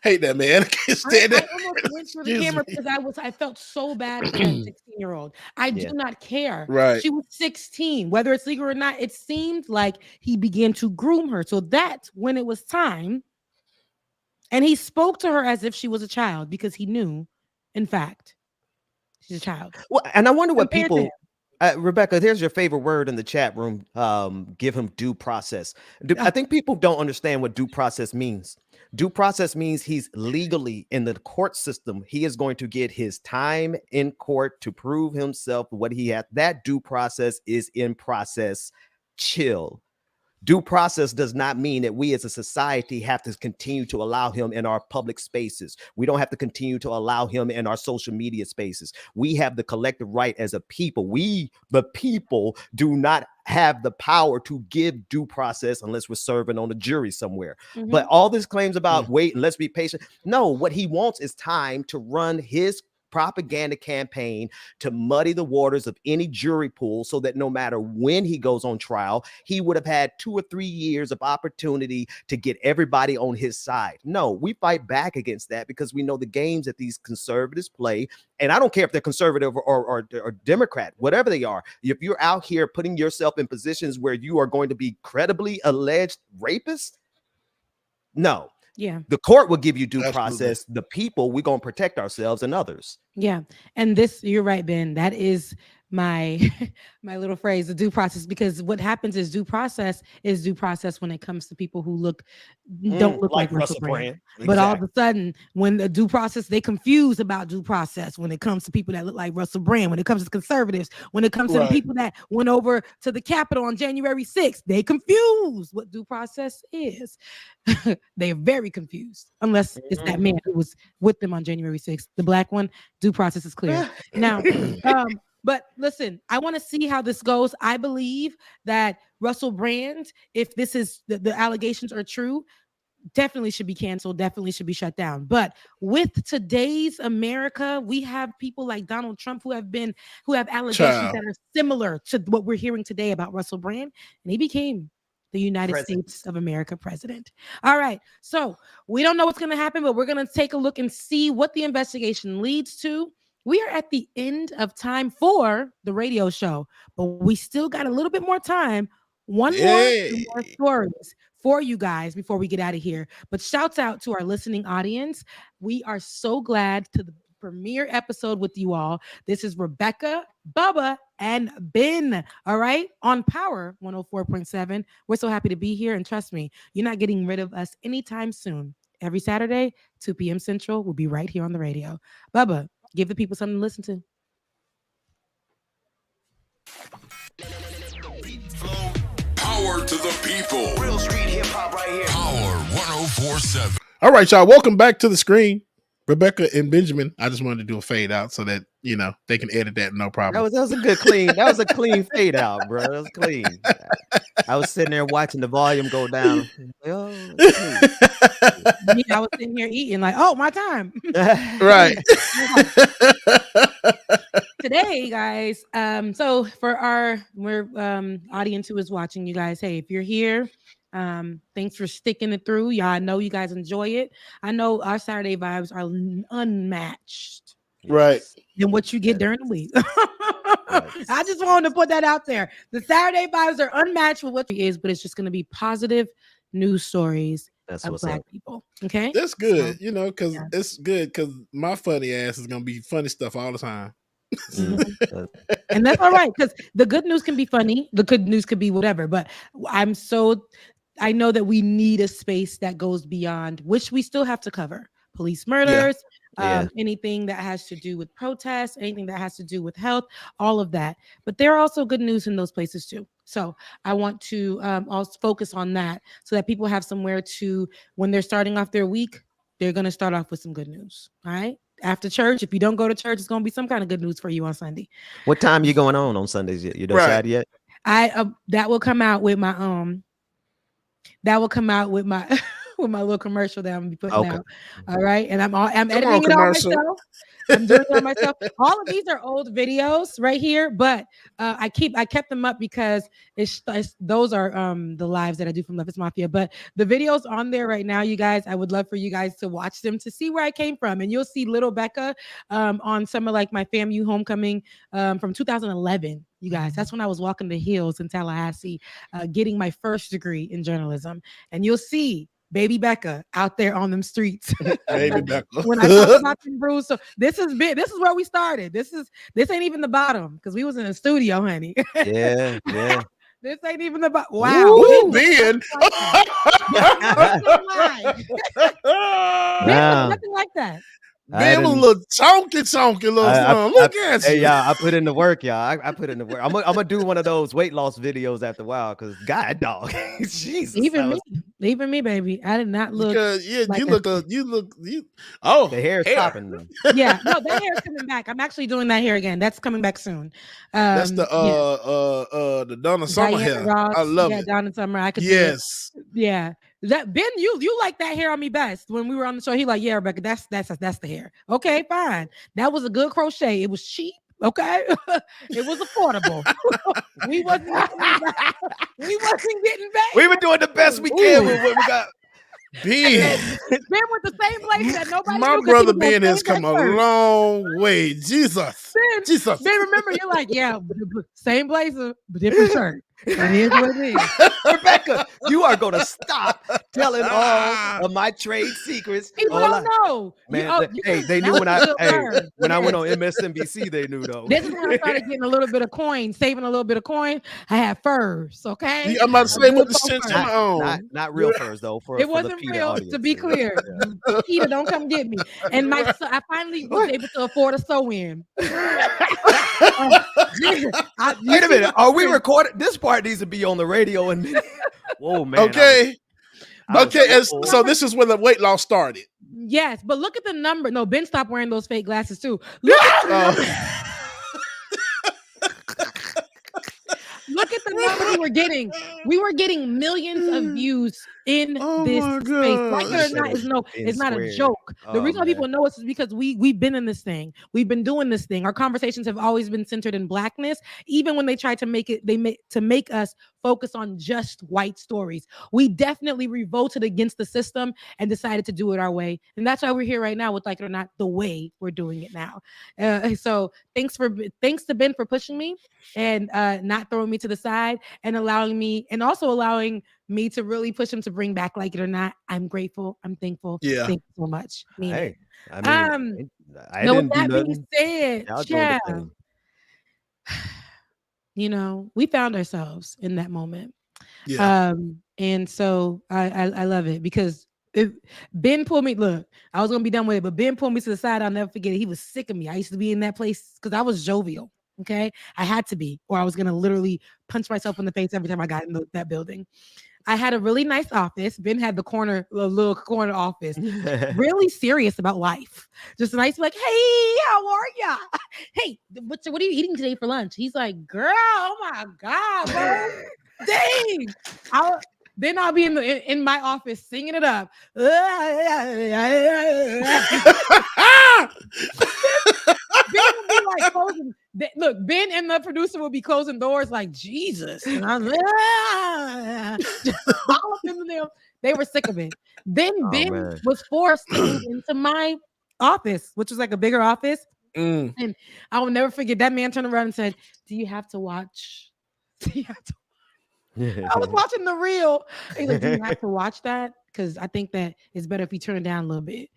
hate that man. I can't stand that. I almost went for the camera because I felt so bad for that 16-year-old. I do not care. Right. She was 16, whether it's legal or not. It seemed like he began to groom her. So that's when it was time. And he spoke to her as if she was a child because he knew, in fact, she's a child. Well, and I wonder what people, Rebecca, here's your favorite word in the chat room. Give him due process. I think people don't understand what due process means. Due process means he's legally in the court system. He is going to get his time in court to prove himself what he has. That due process is in process. Chill. Due process does not mean that we as a society have to continue to allow him in our public spaces. We don't have to continue to allow him in our social media spaces. We have the collective right as a people. We, the people, do not have the power to give due process unless we're serving on a jury somewhere. But all these claims about wait and let's be patient. No, what he wants is time to run his propaganda campaign to muddy the waters of any jury pool so that no matter when he goes on trial, he would have had 2 or 3 years of opportunity to get everybody on his side. No, we fight back against that because we know the games that these conservatives play. And I don't care if they're conservative or Democrat, whatever they are. If you're out here putting yourself in positions where you are going to be credibly alleged rapist, no. Yeah. The court will give you due process. The people, we're going to protect ourselves and others. Yeah. And this, you're right, Ben. That is my my little phrase, the due process, because what happens is due process when it comes to people who don't look like Russell Brand. Exactly. But all of a sudden, when the due process, they confuse about due process when it comes to people that look like Russell Brand, when it comes to conservatives, when it comes to the people that went over to the Capitol on January 6th, they confuse what due process is. They are very confused, unless it's that man who was with them on January 6th. The black one, due process is clear. Now, but listen, I want to see how this goes. I believe that Russell Brand, if this is the allegations are true, definitely should be canceled, definitely should be shut down. But with today's America, we have people like Donald Trump who have allegations that are similar to what we're hearing today about Russell Brand, and he became the United States of America president. All right. So we don't know what's going to happen, but we're going to take a look and see what the investigation leads to. We are at the end of time for the radio show, but we still got a little bit more time. One more stories for you guys before we get out of here. But shouts out to our listening audience. We are so glad to the premiere episode with you all. This is Rebecca, Bubba, and Ben. All right, on Power 104.7. We're so happy to be here, and trust me, you're not getting rid of us anytime soon. Every Saturday, 2 p.m. Central, we'll be right here on the radio. Bubba, give the people something to listen to. Power to the people. Real street hip hop right here. Power 104.7. All right, y'all. Welcome back to the screen. Rebecca and Benjamin. I just wanted to do a fade out so that they can edit that, no problem. That was a good clean. That was a clean fade out, bro. That was clean. I was sitting there watching the volume go down. I was sitting here eating like, oh, my time. Right. Today, guys. So for our audience who is watching, you guys, hey, if you're here, thanks for sticking it through. Y'all, I know you guys enjoy it. I know our Saturday vibes are unmatched, right, than what you get during the week. I just wanted to put that out there. The Saturday vibes are unmatched with what it is, but it's just going to be positive news stories of Black people. Okay, that's good. Because it's good because my funny ass is going to be funny stuff all the time. And that's all right, because the good news can be funny, the good news could be whatever, but I know that we need a space that goes beyond, which we still have to cover police murders, anything that has to do with protests, anything that has to do with health, all of that. But there are also good news in those places too. So I want to also focus on that so that people have somewhere to, when they're starting off their week, they're going to start off with some good news. All right. After church, if you don't go to church, it's going to be some kind of good news for you on Sunday. What time you going on Sundays? You don't decide yet? That will come out with my with my little commercial that I'm gonna be putting out. All right, and I'm editing it all commercial. myself. I'm doing it myself. All of these are old videos right here, but I kept them up because those are the lives that I do from Love is Mafia. But the videos on there right now, you guys, I would love for you guys to watch them to see where I came from, and you'll see little Becca on some of like my FAMU homecoming from 2011. You guys, that's when I was walking the hills in Tallahassee, getting my first degree in journalism, and you'll see baby Becca out there on them streets. Baby Becca. When I talk about them brews, so this is where we started. This ain't even the bottom because we was in a studio, honey. Yeah. This ain't even the bottom. Wow. Ooh, Ben. Nothing like that. Ben was a little chonky little something. Look at you. Hey, y'all, I put in the work, y'all. I put in the work. I'm gonna do one of those weight loss videos after a while, because God dog. Jesus. Even me, baby. I did not look. Because like the hair is stopping them. Yeah, no, that hair is coming back. I'm actually doing that hair again. That's coming back soon. That's the Donna Summer hair. Ross, I love it. Donna Summer. I could. Yes. Yeah. That Ben, you like that hair on me best. When we were on the show, he like, yeah, Rebecca, that's the hair. Okay, fine. That was a good crochet. It was cheap. Okay, it was affordable. we wasn't getting back. We were doing the best we can with what we got. Ben with the same place that nobody. My brother Ben has come a long way. Jesus. Jesus. Ben, remember, you're like, yeah, same blazer, but different shirt. And here's what it is. Rebecca, you are going to stop telling all of my trade secrets. People don't know. Man, they knew when I went on MSNBC, they knew though. This is when I started getting a little bit of coin, saving a little bit of coin. I had furs, okay? I'm about to say what the sense on. Not real furs though. It wasn't real, audience. To be clear. Yeah. Peter, don't come get me. And I finally was able to afford a sew-in. Wait a minute. Are we recording? This part needs to be on the radio. And whoa, man. Okay. So this is when the weight loss started. Yes, but look at the number. No, Ben stopped wearing those fake glasses too. Look at the number. Look at the numbers we were getting. We were getting millions of views in this space. Like it or not, it's not a joke. The reason why people know us is because we've been in this thing. We've been doing this thing. Our conversations have always been centered in Blackness. Even when they tried to make us focus on just white stories, we definitely revolted against the system and decided to do it our way. And that's why we're here right now with Like It or Not, the way we're doing it now. So thanks to Ben for pushing me and not throwing me to the side and allowing me to really push him to bring back Like It or Not. I'm grateful. I'm thankful. Yeah. Thank you so much. I with that being said, we found ourselves in that moment. Yeah. And so I love it because Ben pulled me. Look, I was gonna be done with it, but Ben pulled me to the side. I'll never forget it. He was sick of me. I used to be in that place because I was jovial. Okay, I had to be, or I was gonna literally punch myself in the face every time I got in that building. I had a really nice office. Ben had the little corner office. Really serious about life. Just nice, like, hey, how are ya? Hey, what are you eating today for lunch? He's like, girl, oh my God, bro. Dang. Then I'll be in my office singing it up. Ben would be like closing. Look, Ben and the producer would be closing doors like Jesus. And I was like, all of them, they were sick of it. Then Ben was forced to move into my office, which was like a bigger office. And I will never forget that man turned around and said, do you have to watch? I was watching the reel. He's like, do you have to watch that? Because I think that it's better if you turn it down a little bit.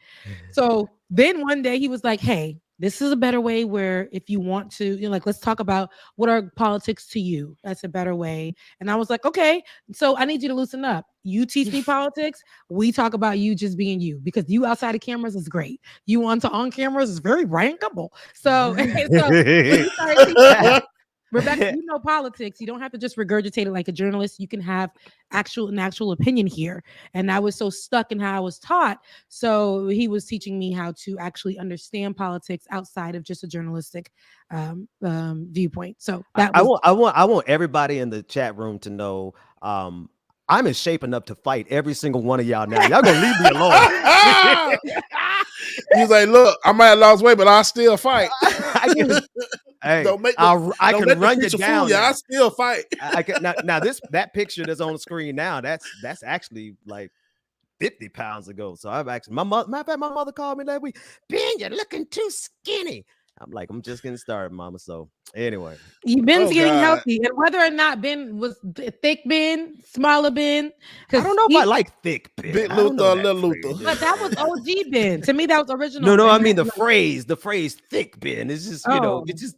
So then one day he was like, hey, this is a better way where if you want to, let's talk about what are politics to you. That's a better way. And I was like, okay, so I need you to loosen up. You teach me politics. We talk about you just being you, because you outside of cameras is great. You on cameras is very rankable. So Rebecca, you know politics. You don't have to just regurgitate it like a journalist. You can have an actual opinion here. And I was so stuck in how I was taught. So he was teaching me how to actually understand politics outside of just a journalistic viewpoint. So that I want everybody in the chat room to know. I'm in shape enough to fight every single one of y'all now. Y'all gonna leave me alone. He's like, look, I might have lost weight, but I'll still fight. Hey, don't make I can run you down. I still fight. I can now that picture that's on the screen now, that's actually like 50 pounds ago. So I've actually my mother called me that week. Ben, you're looking too skinny. I'm like, I'm just getting started, mama. So anyway, Ben's getting healthy, and whether or not Ben was thick Ben, smaller Ben, I don't know if I like thick Ben. Big Luther, little Luther. But that was OG Ben. To me, that was original. No, Ben. I mean the phrase thick Ben. It's just it's just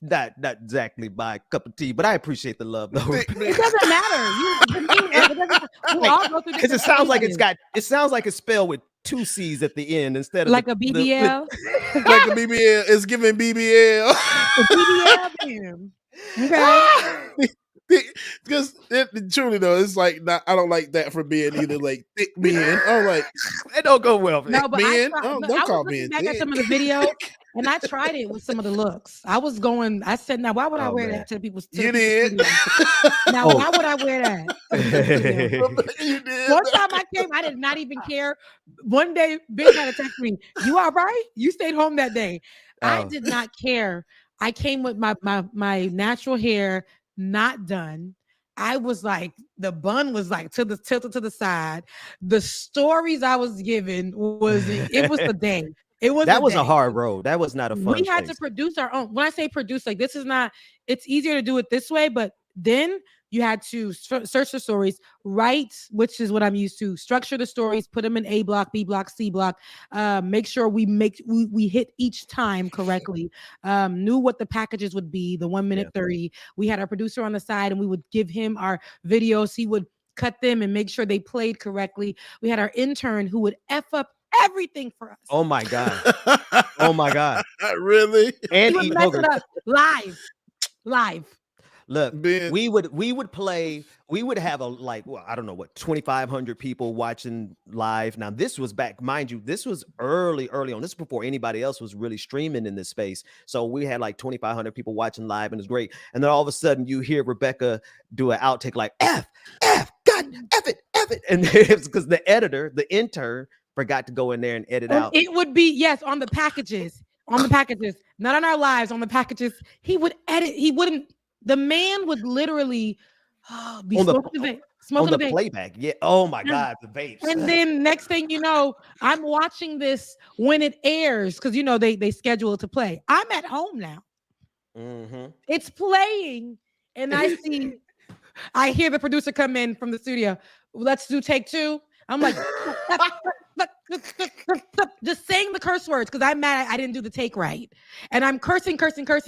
not exactly my cup of tea. But I appreciate the love though. It doesn't matter. Because it sounds like it's spelled with 2 C's at the end instead of like a BBL. Like a BBL. It's giving BBL. BBL. Okay. Because truly though, it's like I don't like that for being either like thick men. I'm like, it don't go well. No, but Ben. I Don't call was Ben back at some of the videos, and I tried it with some of the looks. I said, now why would I wear that to people's? You did. Now why would I wear that? You did. One time I came, I did not even care. One day, Ben had to text me, "You all right? You stayed home that day." I did not care. I came with my natural hair. Not done. I was like, the bun was like tilted to the side. The stories I was given it was a day. That was a hard road. That was not a fun. We had to produce our own. When I say produce, like it's easier to do it this way, but then you had to search the stories, write, which is what I'm used to, structure the stories, put them in A block, B block, C block, make sure we hit each time correctly, knew what the packages would be, the 1 minute 30. We had our producer on the side and we would give him our videos. He would cut them and make sure they played correctly. We had our intern who would F up everything for us. Oh my God. Oh my God. Really? And he would mess it up live. Look, Ben, we would play. We would have I don't know what 2,500 people watching live. Now this was back, mind you, this was early on. This is before anybody else was really streaming in this space. So we had like 2,500 people watching live, and it's great. And then all of a sudden you hear Rebecca do an outtake like F, God, F it, and it's because the intern forgot to go in there and edit out. It would be on the packages, not on our lives, on the packages. He would edit. He wouldn't. The man would literally be smoking the playback. Yeah. Oh my God, the vapes. And then next thing you know, I'm watching this when it airs because they schedule it to play. I'm at home now. Mm-hmm. It's playing, and I hear the producer come in from the studio. Let's do take 2. I'm like, just saying the curse words because I'm mad I didn't do the take right, and I'm cursing,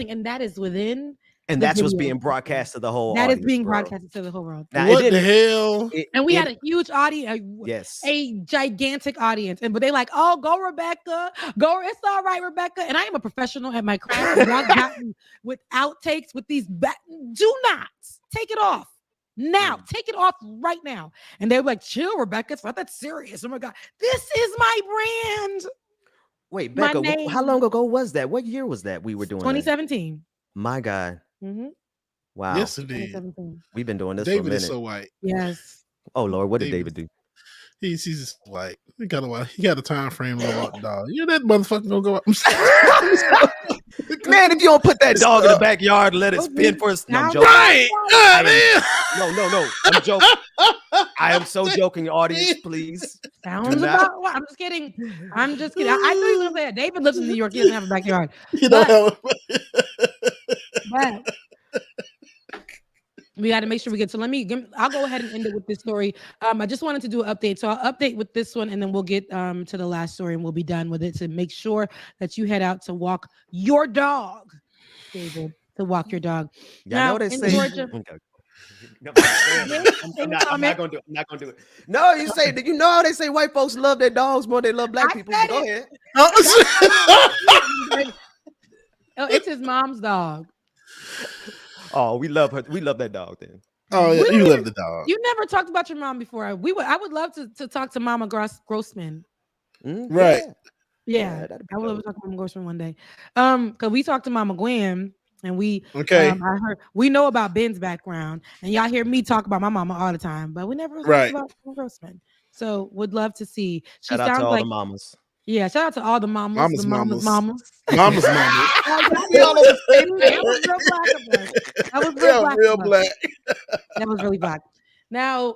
and that is within. And that's what's being broadcast to the whole That audience, is being broadcasted to the whole world. Now, what the hell? And we had a huge audience. Yes. A gigantic audience. But they like, oh, go Rebecca. Go. It's all right, Rebecca. And I am a professional at my craft. Y'all got me with outtakes with these. Do not take it off. Now. Take it off right now. And they were like, chill, Rebecca. It's not that serious. Oh my God. This is my brand. Wait, Becca, how long ago was that? What year was that we were doing 2017. That? My God. Mm-hmm. Wow. Yes, indeed. We've been doing this David for a minute. Is so white. Yes. Oh Lord, what did David do? He's just white. He got a time frame about the dog. That motherfucker gonna go up. Man, if you don't put that dog in the backyard and let it spin for us. No, I'm joking. Right. No. I'm joking. I am so joking, audience, please. Sounds about what? I'm just kidding. I knew you were gonna say that. David lives in New York. He doesn't have a backyard. But we got to make sure we get. So I'll go ahead and end it with this story. I just wanted to do an update. So I'll update with this one, and then we'll get to the last story, and we'll be done with it. To make sure that you head out to walk your dog, David. To walk your dog. Yeah, I know they say. Georgia, I'm not gonna do it. No, you say. Did you know they say white folks love their dogs more than they love black people? Go ahead. It's his mom's dog. Oh, we love her. We love that dog then. Oh, yeah, you love the dog. You never talked about your mom before. I would love to talk to Mama Grossman. Right. Yeah. I would love to talk to Mama Grossman one day. Because we talked to Mama Gwen And we, okay, we know about Ben's background, and y'all hear me talk about my mama all the time, but we never talked about Grossman. So would love to see. She Shout out to sounds all like the mamas. yeah. Shout out to all the mamas, mamas. Y'all be all over Facebook. That was real black of us. That was real Yeah, black. real Of us. black. That was really black. Now,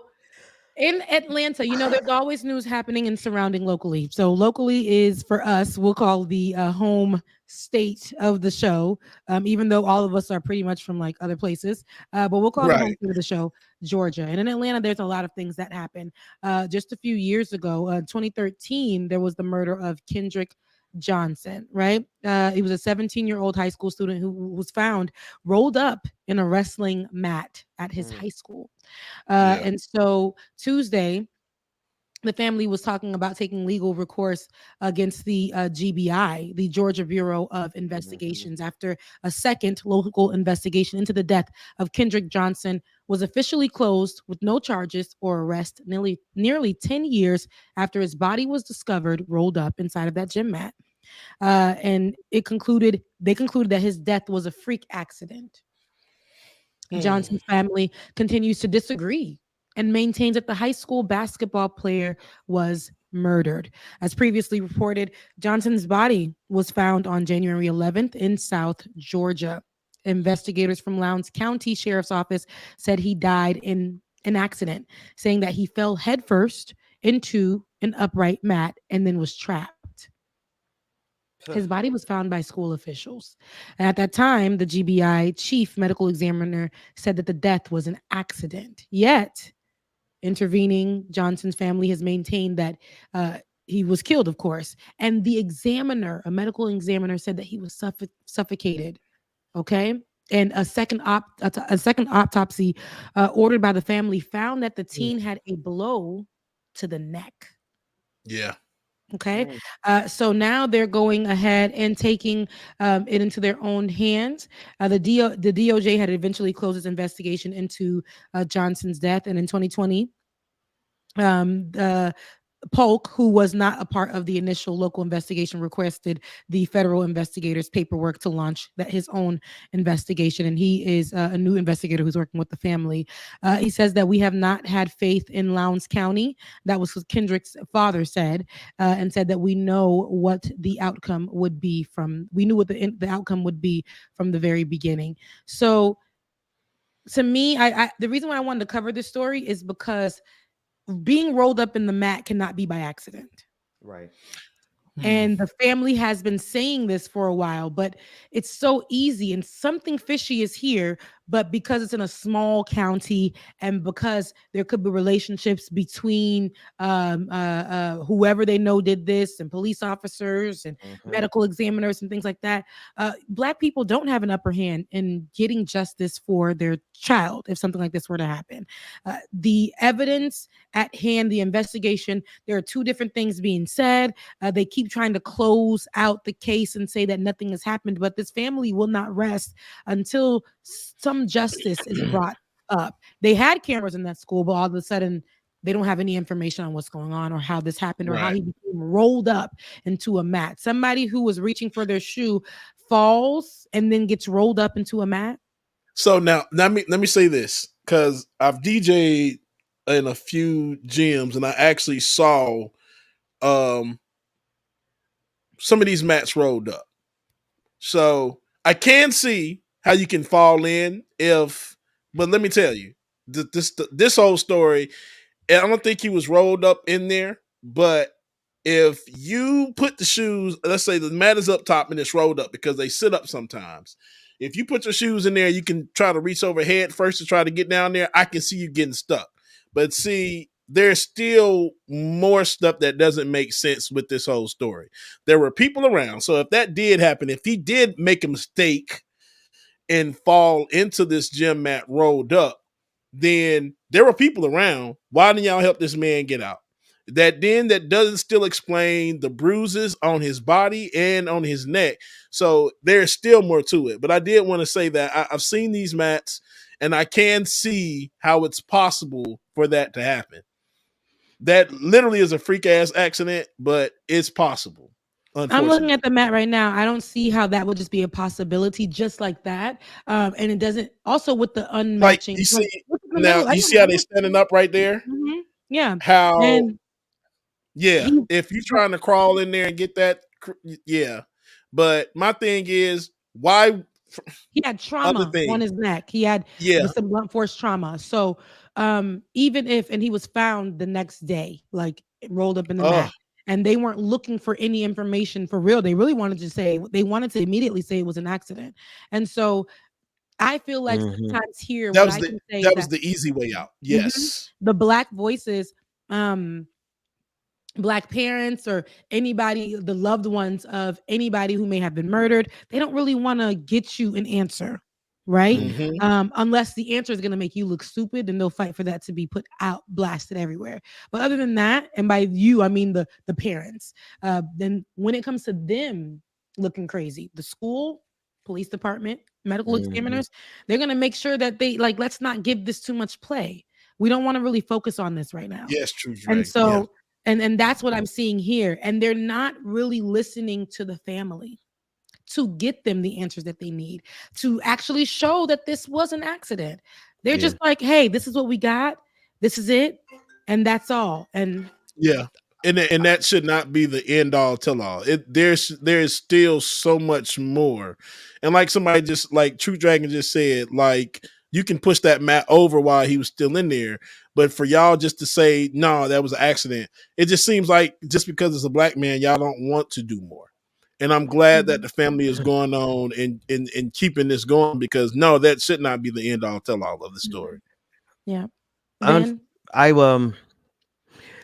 in Atlanta, you know, there's always news happening and surrounding locally. So locally is for us, we'll call the home state of the show, even though all of us are pretty much from like other places. But we'll call the home Right. state of the show Georgia. And in Atlanta, there's a lot of things that happen. Just a few years ago, 2013, there was the murder of Kendrick Johnson, right? He was a 17-year-old high school student who was found rolled up in a wrestling mat at his high school. And so Tuesday, the family was talking about taking legal recourse against the GBI, the Georgia Bureau of Investigations, after a second local investigation into the death of Kendrick Johnson was officially closed with no charges or arrest nearly 10 years after his body was discovered rolled up inside of that gym mat. And they concluded that his death was a freak accident. Johnson's family continues to disagree and maintains that the high school basketball player was murdered. As previously reported, Johnson's body was found on January 11th in South Georgia. Investigators from Lowndes County Sheriff's Office said he died in an accident, saying that he fell headfirst into an upright mat and then was trapped. His body was found by school officials. And at that time, the GBI chief medical examiner said that the death was an accident. Yet, intervening, Johnson's family has maintained that he was killed, of course. And the examiner, a medical examiner, said that he was suffocated. Okay. And a second autopsy ordered by the family found that the teen had a blow to the neck. Yeah. Okay. So now they're going ahead and taking it into their own hands. The DOJ had eventually closed its investigation into Johnson's death. And in 2020, Polk, who was not a part of the initial local investigation, requested the federal investigators' paperwork to launch his own investigation. And he is a new investigator who's working with the family. He says that we have not had faith in Lowndes County. That was what Kendrick's father said, and said that we know what the outcome would be we knew what the outcome would be from the very beginning. So to me, the reason why I wanted to cover this story is because being rolled up in the mat cannot be by accident. Right. And the family has been saying this for a while, but it's so easy and something fishy is here. But because it's in a small county and because there could be relationships between whoever they know did this and police officers and medical examiners and things like that, Black people don't have an upper hand in getting justice for their child if something like this were to happen. The evidence at hand, the investigation, there are two different things being said. They keep trying to close out the case and say that nothing has happened, but this family will not rest until some justice is brought up. They had cameras in that school, but all of a sudden they don't have any information on what's going on or how this happened or how he became rolled up into a mat. Somebody who was reaching for their shoe falls and then gets rolled up into a mat. So now let me say this, because I've DJ'd in a few gyms and I actually saw some of these mats rolled up. So I can see how you can fall in but let me tell you, this whole story, I don't think he was rolled up in there, but if you put the shoes, let's say the mat is up top and it's rolled up because they sit up sometimes. If you put your shoes in there, you can try to reach over head first to try to get down there. I can see you getting stuck. But see, there's still more stuff that doesn't make sense with this whole story. There were people around. So if that did happen, if he did make a mistake and fall into this gym mat rolled up, then there were people around. Why didn't y'all help this man get out? That doesn't still explain the bruises on his body and on his neck. So there's still more to it. But I did want to say that I've seen these mats and I can see how it's possible for that to happen. That literally is a freak ass accident, but it's possible. I'm looking at the map right now. I don't see how that would just be a possibility just like that. And it doesn't also with the unmatching. Like you see now, you see how they standing up right there? Mm-hmm. Yeah. How and if you're trying to crawl in there and get that, but my thing is, why he had trauma on his neck. He had some blunt force trauma. So even if, and he was found the next day, like rolled up in the mat, and they weren't looking for any information for real. They really wanted to immediately say it was an accident. And so I feel like sometimes here, that was the easy way out. Yes. The Black voices, Black parents or anybody, the loved ones of anybody who may have been murdered, they don't really want to get you an answer, right? Unless the answer is going to make you look stupid, and they'll fight for that to be put out, blasted everywhere. But other than that, and by you, I mean the parents, then when it comes to them looking crazy, the school, police department, medical examiners, they're going to make sure that they let's not give this too much play. We don't want to really focus on this right now. Yes, true. And so and that's what I'm seeing here. And they're not really listening to the family to get them the answers that they need to actually show that this was an accident. They're just like, hey, this is what we got. This is it. And that's all. And and that should not be the end all tell all. There's still so much more. And like somebody just like True Dragon just said, like, you can push that mat over while he was still in there. But for y'all just to say, no, that was an accident, it just seems like just because it's a Black man, y'all don't want to do more. And I'm glad that the family is going on and keeping this going, because no, that should not be the end all tell all of the story. Yeah.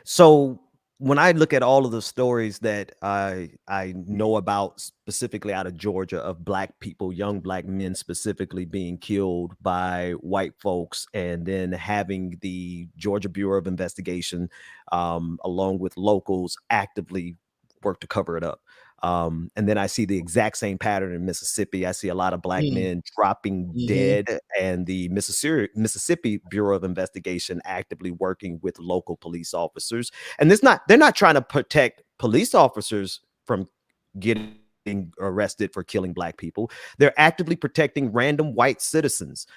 So when I look at all of the stories that I know about specifically out of Georgia of Black people, young Black men specifically being killed by white folks, and then having the Georgia Bureau of Investigation, along with locals, actively work to cover it up. And then I see the exact same pattern in Mississippi. I see a lot of Black men dropping dead, and the Mississippi Bureau of Investigation actively working with local police officers. And they're not trying to protect police officers from getting arrested for killing Black people. They're actively protecting random white citizens,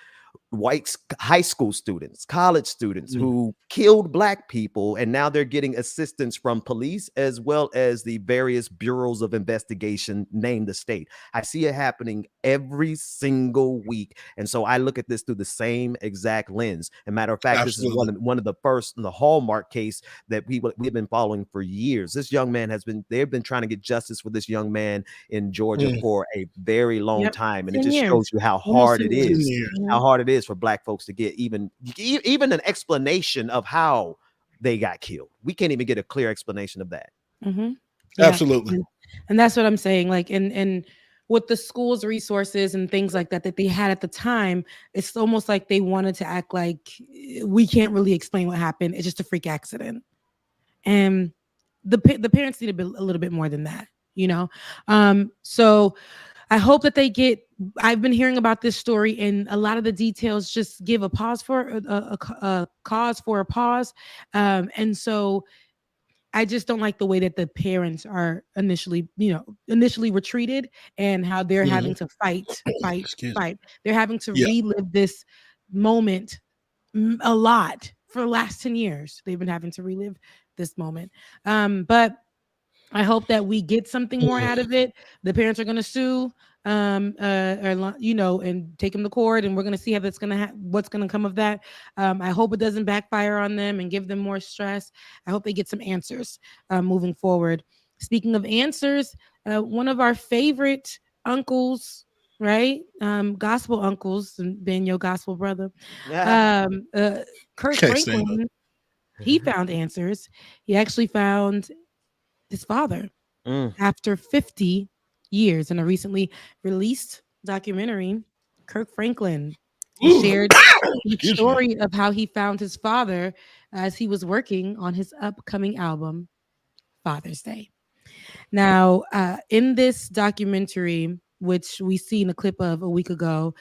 white high school students, college students who killed Black people, and now they're getting assistance from police as well as the various bureaus of investigation named the state. I see it happening every single week, and so I look at this through the same exact lens. As a matter of fact, this is one of the first in the hallmark case that we've been following for years. This young man they've been trying to get justice for this young man in Georgia for a very long time, and it just shows you how hard it is. How hard it is for Black folks to get even an explanation of how they got killed. We can't even get a clear explanation of that. Absolutely. And that's what I'm saying. Like, and with the school's resources and things like that they had at the time, it's almost like they wanted to act like we can't really explain what happened. It's just a freak accident. And the parents need a little bit more than that, you know? So I hope that I've been hearing about this story, and a lot of the details just give a pause for a cause for a pause. And so I just don't like the way that the parents are initially were treated, and how they're having to fight. They're having to relive this moment a lot for the last 10 years. They've been having to relive this moment. But I hope that we get something more out of it. The parents are going to sue, and take them to court, and we're going to see how that's going to what's going to come of that. I hope it doesn't backfire on them and give them more stress. I hope they get some answers moving forward. Speaking of answers, one of our favorite uncles, right? Gospel uncles, and Ben, your gospel brother, Kirk Franklin. He found answers. He actually found his father after 50 years in a recently released documentary. Kirk Franklin shared the story of how he found his father as he was working on his upcoming album, Father's Day. Now, in this documentary, which we seen a clip of a week ago,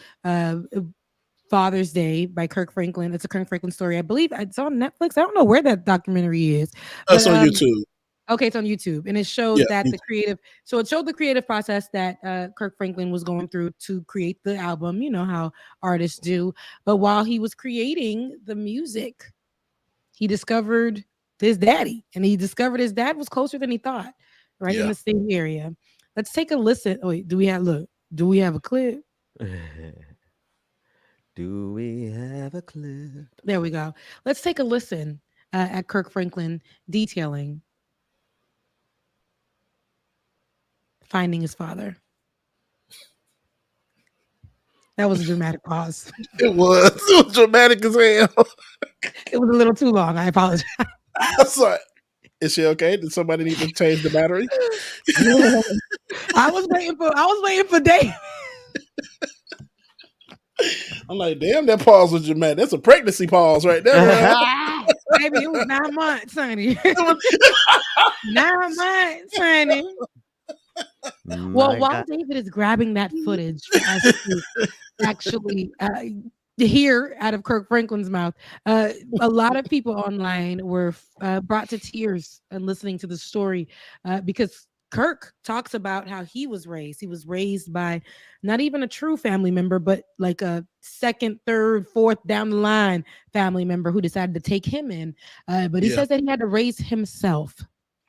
Father's Day by Kirk Franklin. It's a Kirk Franklin story. I believe it's on Netflix. I don't know where that documentary is. It's on YouTube. Okay, it's on YouTube, and it shows that the creative. So it showed the creative process that Kirk Franklin was going through to create the album. You know how artists do. But while he was creating the music, he discovered his daddy, and he discovered his dad was closer than he thought, right in the same area. Let's take a listen. Oh, wait, do we have a clip? Do we have a clip? There we go. Let's take a listen at Kirk Franklin detailing finding his father. That was a dramatic pause. It was dramatic as hell. It was a little too long. I apologize. I'm sorry. Is she okay? Did somebody need to change the battery? I was waiting for Dave. I'm like, damn, that pause was dramatic. That's a pregnancy pause right there. Baby, it was 9 months, honey. 9 months, honey. Well, while David is grabbing that footage for us to actually hear out of Kirk Franklin's mouth, a lot of people online were brought to tears and listening to the story because Kirk talks about how he was raised. He was raised by not even a true family member, but like a second, third, fourth down the line family member who decided to take him in. But he says that he had to raise himself.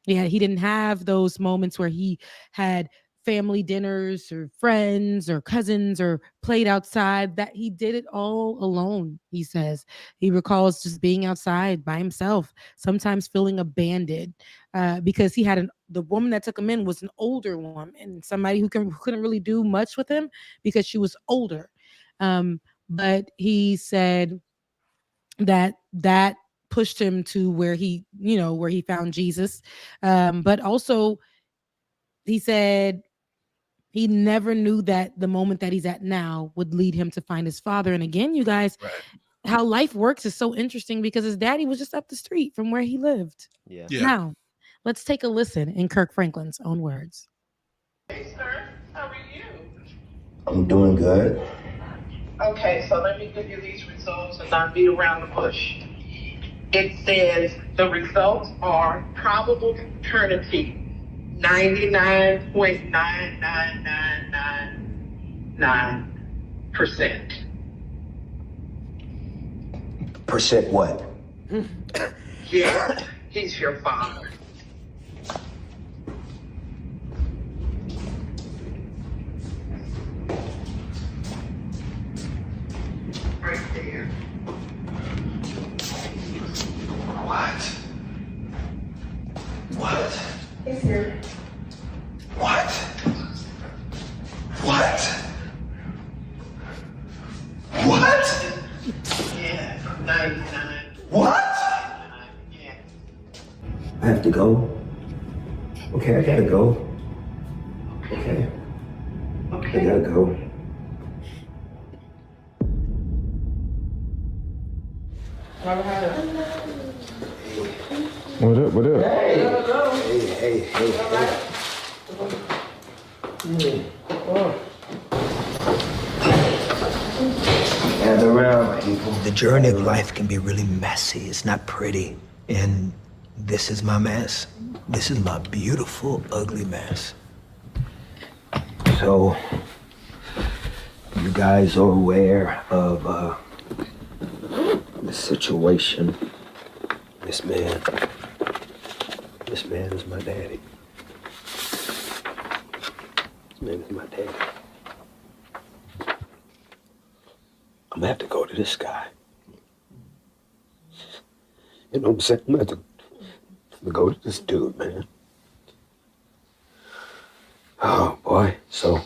Yeah, he didn't have those moments where he had family dinners or friends or cousins or played outside, that he did it all alone. He says he recalls just being outside by himself, sometimes feeling abandoned because he had the woman that took him in was an older woman and somebody who couldn't really do much with him because she was older. But he said that pushed him to where he found Jesus. But also he said he never knew that the moment that he's at now would lead him to find his father. And again, you guys, how life works is so interesting because his daddy was just up the street from where he lived. Yeah. Now, let's take a listen in Kirk Franklin's own words. Hey, sir, how are you? I'm doing good. Okay, so let me give you these results and not beat around the bush. It says the results are probable paternity 99.99999%. Percent what? Yeah, he's your father. Right there. What? What? He's here. What? What? What? Yeah, 99. What? Yeah. I have to go. Okay, I gotta go. Okay. I gotta go. What up? What up? Hey. Gather around, people. The journey of life can be really messy. It's not pretty. And this is my mess. This is my beautiful, ugly mess. So, you guys are aware of the situation. This man is my daddy. This man is my daddy. I'm gonna have to go to this guy. You know what I'm saying? I'm gonna have to go to this dude, man. Oh boy, so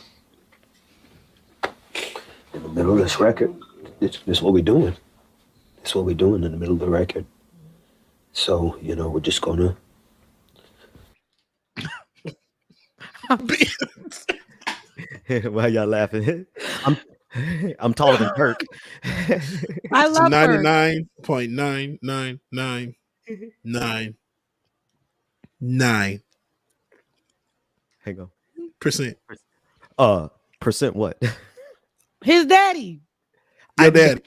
in the middle of this record, this is what we're doing. This is what we're doing in the middle of the record. So, we're just gonna Why y'all laughing? I'm taller than Kirk. I love 99.99999. Hang on. Percent. Percent what? His daddy. Your daddy.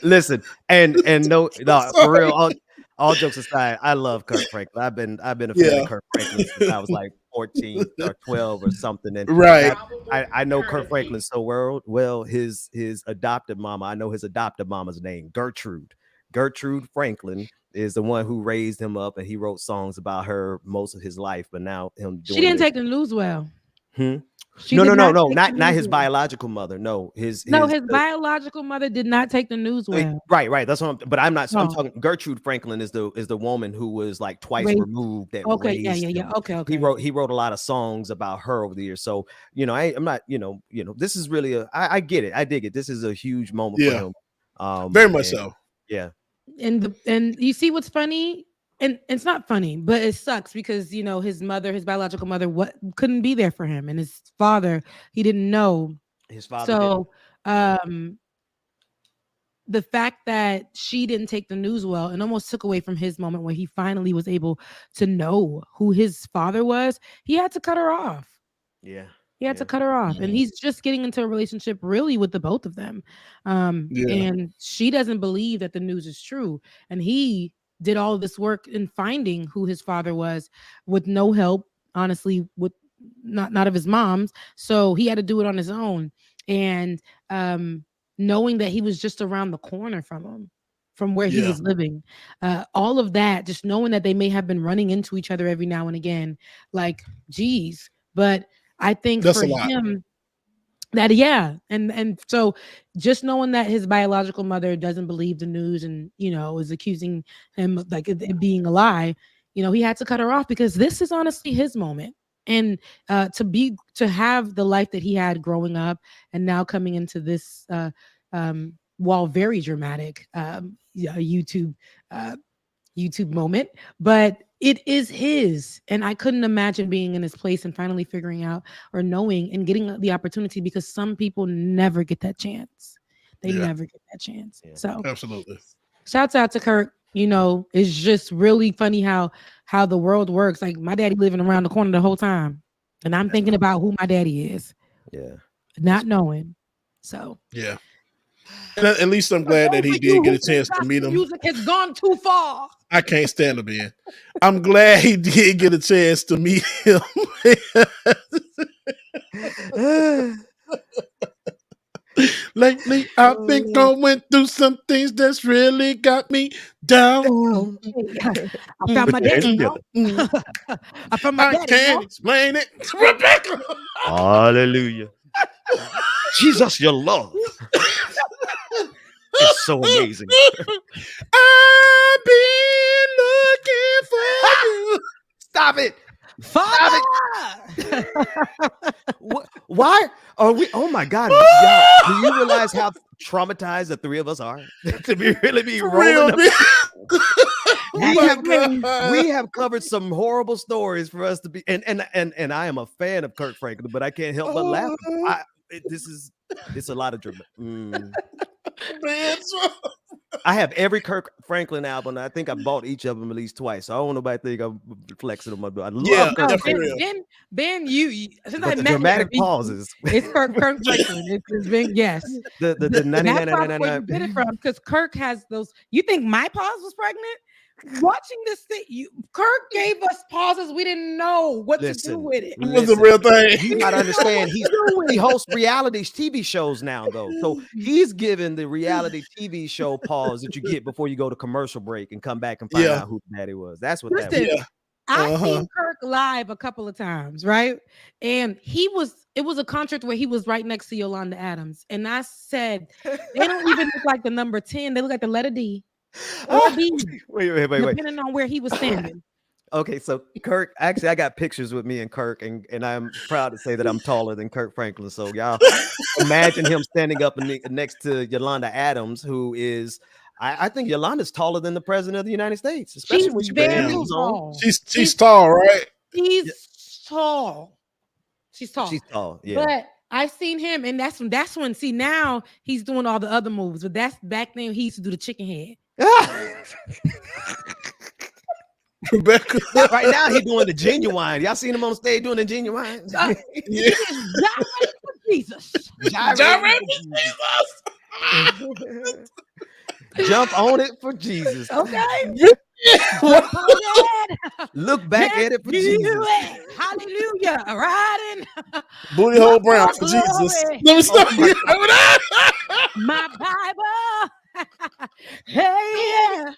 Listen, and no, for real. all jokes aside, I love Kirk Franklin. I've been a fan of Kirk Franklin since I was like 14 or 12 or something. And I know Kirk Franklin so well. His adopted mama. I know his adopted mama's name, Gertrude. Gertrude Franklin is the one who raised him up, and he wrote songs about her most of his life. But now him doing she didn't take the news well. No, not his biological mother. No, his biological mother did not take the news well. Right. That's what I'm not. I'm talking. Gertrude Franklin is the woman who was like twice removed. That raised him. Okay. He wrote a lot of songs about her over the years. So I'm not. This is really I get it. I dig it. This is a huge moment for him. Very much so. Yeah. And you see what's funny, and it's not funny, but it sucks because his biological mother, couldn't be there for him, and his father, he didn't know his father. So, the fact that she didn't take the news well and almost took away from his moment where he finally was able to know who his father was. He had to cut her off. Yeah. He had to cut her off, and he's just getting into a relationship really with the both of them. And she doesn't believe that the news is true. And he did all of this work in finding who his father was with no help, honestly, with not of his mom's. So he had to do it on his own. And knowing that he was just around the corner from him, from where he was living, all of that, just knowing that they may have been running into each other every now and again, like, geez. But I think for him that, and so just knowing that his biological mother doesn't believe the news and, is accusing him of like it being a lie, he had to cut her off because this is honestly his moment. And to have the life that he had growing up and now coming into this, while very dramatic, YouTube moment, but it is his. And I couldn't imagine being in his place and finally figuring out or knowing and getting the opportunity, because some people never get that chance. They never get that chance. Yeah. So absolutely. Shouts out to Kirk. It's just really funny how the world works. Like, my daddy living around the corner the whole time, and I'm thinking about who my daddy is. Yeah. Not knowing. So yeah. And at least I'm glad that he did get a chance to meet him. Music has gone too far. I can't stand him, man. I'm glad he did get a chance to meet him. Lately, I've been going through some things that's really got me down. I found my daddy. I found my daddy. I can't explain it. Rebecca. Hallelujah. Jesus, your love. It's so amazing. I've been looking for you. Stop it. Father. Why are we? Oh my God. Y'all, do you realize how traumatized the three of us are? To really be rolling we have covered some horrible stories for us to be, and I am a fan of Kirk Franklin, but I can't help but laugh. It's a lot of drama. I have every Kirk Franklin album. I think I bought each of them at least twice. So I don't want nobody think I'm flexing on my. I love Kirk Franklin. Ben, since I met dramatic pauses. It's Kirk Franklin. It's been the 99. Where you get it from? Because Kirk has those. You think my pause was pregnant? Watching this thing, Kirk gave us pauses. We didn't know what to do with it. It was a real thing. You gotta understand. He hosts reality TV shows now, though. So he's given the reality TV show pause that you get before you go to commercial break and come back and find out who daddy was. That's what that was. I've seen Kirk live a couple of times, right? And it was a concert where he was right next to Yolanda Adams. And I said, they don't even look like the number 10. They look like the letter D. Wait. Depending on where he was standing. Okay, so Kirk, actually, I got pictures with me and Kirk, and I'm proud to say that I'm taller than Kirk Franklin. So y'all imagine him standing up next to Yolanda Adams, who is, I think Yolanda's taller than the president of the United States, especially when she put heels on. She's tall, right? She's tall. She's tall, yeah. But I've seen him, and that's when. See, now he's doing all the other moves, but that's back then he used to do the chicken head. Rebecca. Right now he's doing the genuine. Y'all seen him on stage doing the genuine? Jesus. Jump on it for Jesus. Okay. Look back at it for Jesus. Hallelujah. Riding. Booty hole brown for Jesus. Let me stop you. My Bible. Hey, yeah.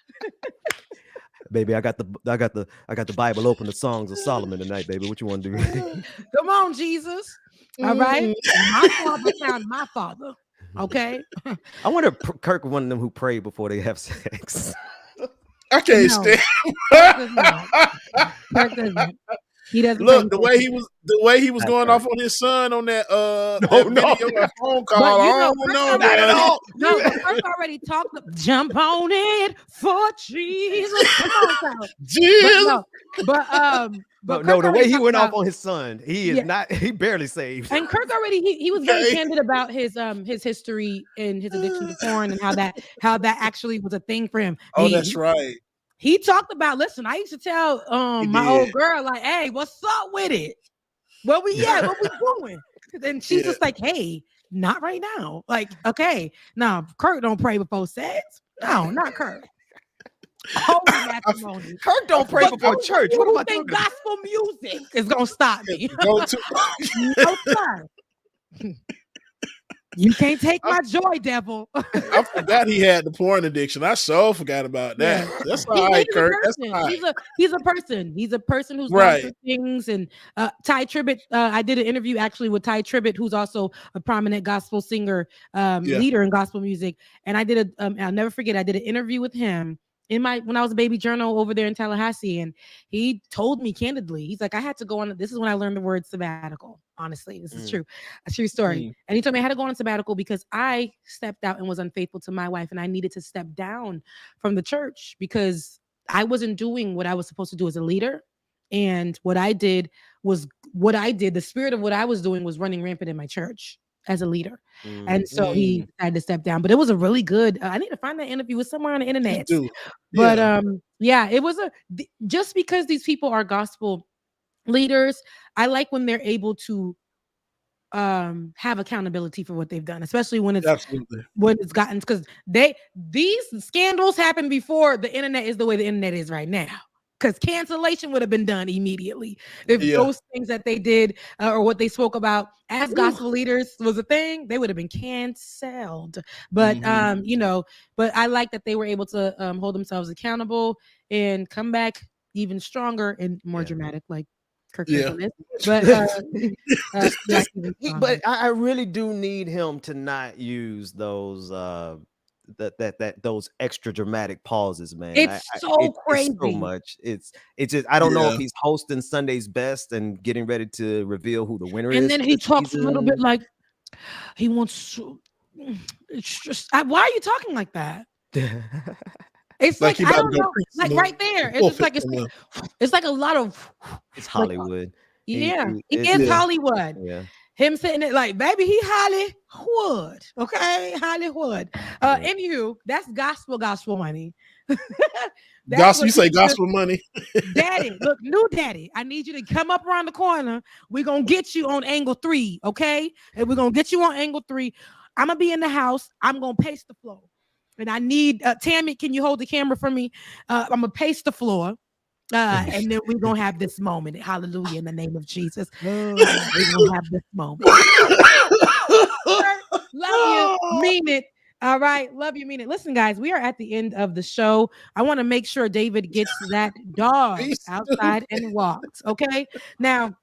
Baby, I got the Bible open, the Songs of Solomon tonight, baby. What you want to do? Come on, Jesus. All right. My father found my father. Okay. I wonder if Kirk one of them who pray before they have sex. I can't stand. Kirk doesn't. He doesn't. Look, the way he was going off on his son on that video, phone call. But I don't know that at all. No, Kirk already talked. Jump on it for Jesus. Come on, Kyle. Jesus. But no, the way he went off on his son, he is not. He barely saved. And Kirk already he was very candid about his history and his addiction to porn and how that actually was a thing for him. Oh, that's right. He talked about, listen, I used to tell my old girl, like, hey, what's up with it? What we doing? And she's just like, hey, not right now. Like, okay, now Kirk don't pray before sex. No, not Kirk. Holy matrimony. Kirk don't pray before church. What am I think gospel music is gonna stop me? No, sir. You can't take my joy, devil. I forgot he had the porn addiction. I so forgot about that. Yeah. That's all right, Kirk. That's all right. He's a person. He's a person who's going through things. And Ty Tribbett, I did an interview actually with Ty Tribbett, who's also a prominent gospel singer, leader in gospel music. And I did I'll never forget, I did an interview with him when I was a baby journal over there in Tallahassee, and he told me candidly, he's like, I had to go on. This is when I learned the word sabbatical. Honestly, this is true, a true story. And he told me I had to go on a sabbatical because I stepped out and was unfaithful to my wife, and I needed to step down from the church because I wasn't doing what I was supposed to do as a leader. And what I did. The spirit of what I was doing was running rampant in my church as a leader. And so he had to step down. But it was a really good, I need to find that interview. With somewhere on the internet. But it was just because these people are gospel leaders, I like when they're able to have accountability for what they've done, especially when it's gotten, because these scandals happened before the internet is the way the internet is right now. Because cancellation would have been done immediately if those things that they did or what they spoke about as gospel leaders was a thing, they would have been canceled. But but I like that they were able to hold themselves accountable and come back even stronger and more dramatic, like Kirk. But but I really do need him to not use those those extra dramatic pauses, man. It's so crazy. It's so much. It's just I don't know if he's hosting Sunday's Best and getting ready to reveal who the winner is. And then he talks a little bit like he wants to. It's just why are you talking like that? It's like I don't know, like right there. It's just like it's like a lot of. It's Hollywood. He is Hollywood. Yeah. Him sitting it like, baby, he Hollywood. Okay, Hollywood. Anywho, that's gospel money. Gospel, you say gospel money. Daddy, look, new daddy. I need you to come up around the corner. We're gonna get you on angle 3, okay? And we're gonna get you on angle 3. I'm gonna be in the house. I'm gonna pace the floor. And I need Tammy, can you hold the camera for me? I'm gonna pace the floor. And then we're gonna have this moment. Hallelujah, in the name of Jesus. We're gonna have this moment. Love you, mean it. All right, love you, mean it. Listen, guys, we are at the end of the show. I want to make sure David gets that dog outside and walked. Okay. Now,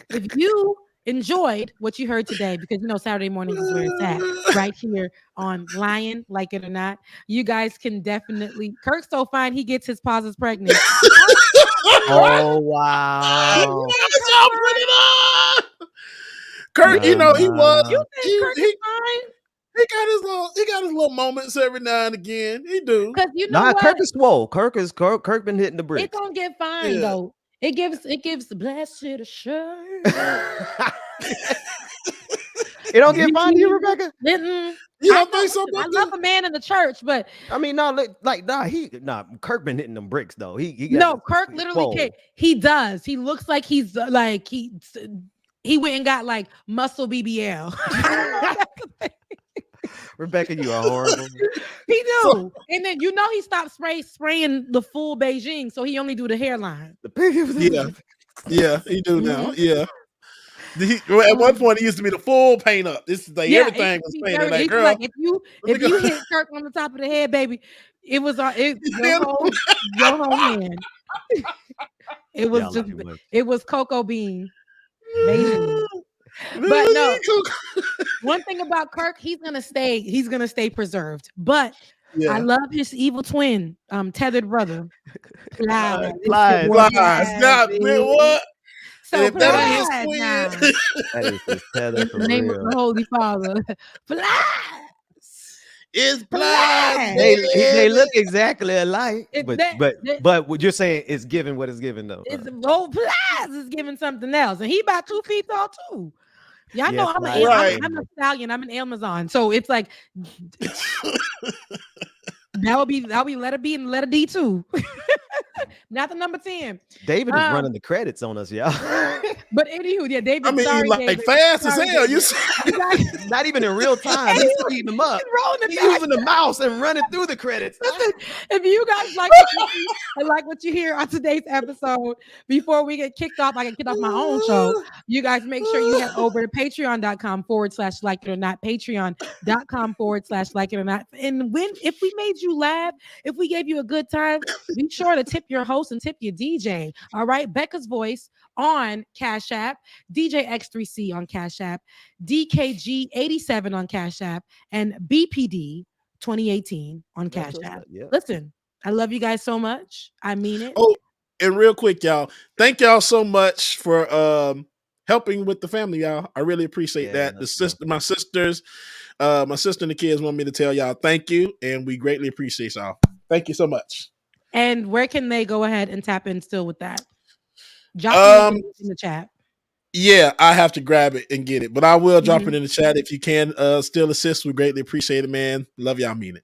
if you enjoyed what you heard today, because Saturday morning is where it's at, right here on Lion, like it or not. You guys can definitely. Kirk's so fine, he gets his pauses pregnant. Oh wow! Kirk, he was. You think Kirk is fine? He got his little moments every now and again. He do. Because what? Kirk is swole. Kirk been hitting the bricks. It's gonna get fine though. It gives the blessed assurance. It don't get fine to you, Rebecca? You don't think so? I love a man in the church, but I mean, Kirk been hitting them bricks though. Kirk literally can't. He does. He looks like he's like he went and got like muscle BBL. Rebecca, you are horrible. He do. And then he stopped spraying the full Beijing, so he only do the hairline. Yeah, he do now. Yeah. At one point, he used to be the full paint up. This is like everything was painted. Like, girl, like if you hit Kirk on the top of the head, baby, it was your whole hand. It was cocoa bean. Beijing. But no, one thing about Kirk, he's gonna stay preserved. But I love his evil twin, tethered brother. Plies. Not what? So if that is his twin, that is his tether for in the name real. of the Holy Father. It's Plies. They look exactly alike. But what you're saying is giving what is given though. It's Plies is giving something else, and he about 2 feet tall too. Y'all know I'm a stallion. I'm an Amazon, so it's like that'll be letter B and letter D too. Not the number 10. David is running the credits on us, y'all. But anywho, David. I mean, David. Fast as hell. You not even in real time. He's speeding them up. He's using the mouse and running through the credits. Listen, if you guys like what you hear on today's episode, before we get kicked off, I can kick off my own show. You guys make sure you head over to patreon.com/like it or not. Patreon.com/like it or not. And if we made you laugh, if we gave you a good time, be sure to tip your host and tip your DJ. All right. Becca's Voice on Cash App, DJ X3C on Cash App, DKG87 on Cash App, and BPD 2018 on Cash App. Yeah. Listen, I love you guys so much. I mean it. Oh, and real quick, y'all, thank y'all so much for helping with the family, y'all. I really appreciate that. My sister and the kids want me to tell y'all thank you, and we greatly appreciate y'all. Thank you so much. And where can they go ahead and tap in still with that? Drop it in the chat. Yeah, I have to grab it and get it, but I will drop it in the chat if you can still assist. We greatly appreciate it, man. Love y'all, mean it.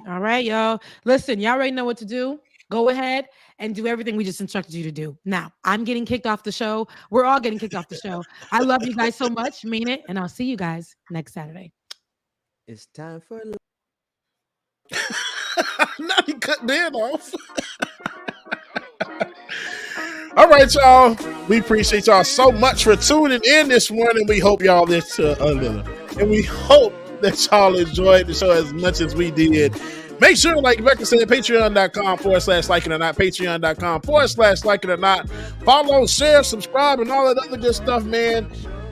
All right, y'all. Listen, y'all already know what to do. Go ahead and do everything we just instructed you to do. Now, I'm getting kicked off the show. We're all getting kicked off the show. I love you guys so much. Mean it. And I'll see you guys next Saturday. It's time for now you cut Dan off. All right, y'all. We appreciate y'all so much for tuning in this morning. We hope y'all and we hope that y'all enjoyed the show as much as we did. Make sure, like Rebecca said, patreon.com/like it or not, patreon.com/like it or not. Follow, share, subscribe, and all that other good stuff, man.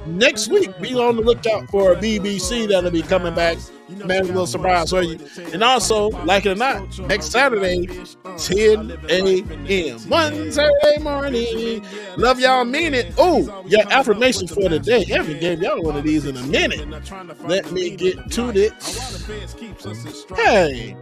Next week, be on the lookout for a BBC that'll be coming back. Man, a little surprise for you. And also, like it or not, next Saturday, 10 a.m. One Saturday morning. Love y'all, mean it. Oh, your affirmation for the day. I haven't gave y'all one of these in a minute. Let me get to this. Hey.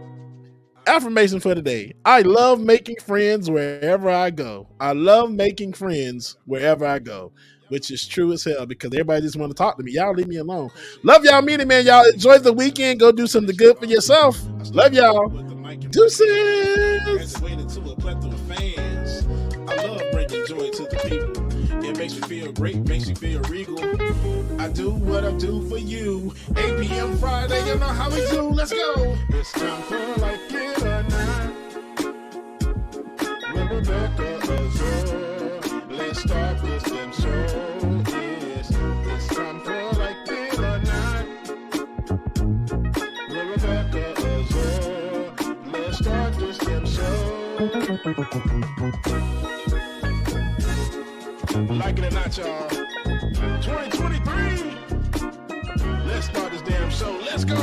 Affirmation for the day. I love making friends wherever I go. I love making friends wherever I go. Which is true as hell because everybody just want to talk to me. Y'all leave me alone. Love y'all, mean it, man. Y'all enjoy the weekend. Go do something good for yourself. Love y'all. Deuces. I love bringing joy to the people. It makes me feel great, makes me feel regal. I do what I do for you. 8 p.m. Friday, you know how we do. Let's go. It's time for like it or not. With Rebecca Azure. Let's start this damn show. It's time for like it or not. With Rebecca Azure. Let's start this damn show. Like it or not, y'all. 2023. Let's start this damn show. Let's go.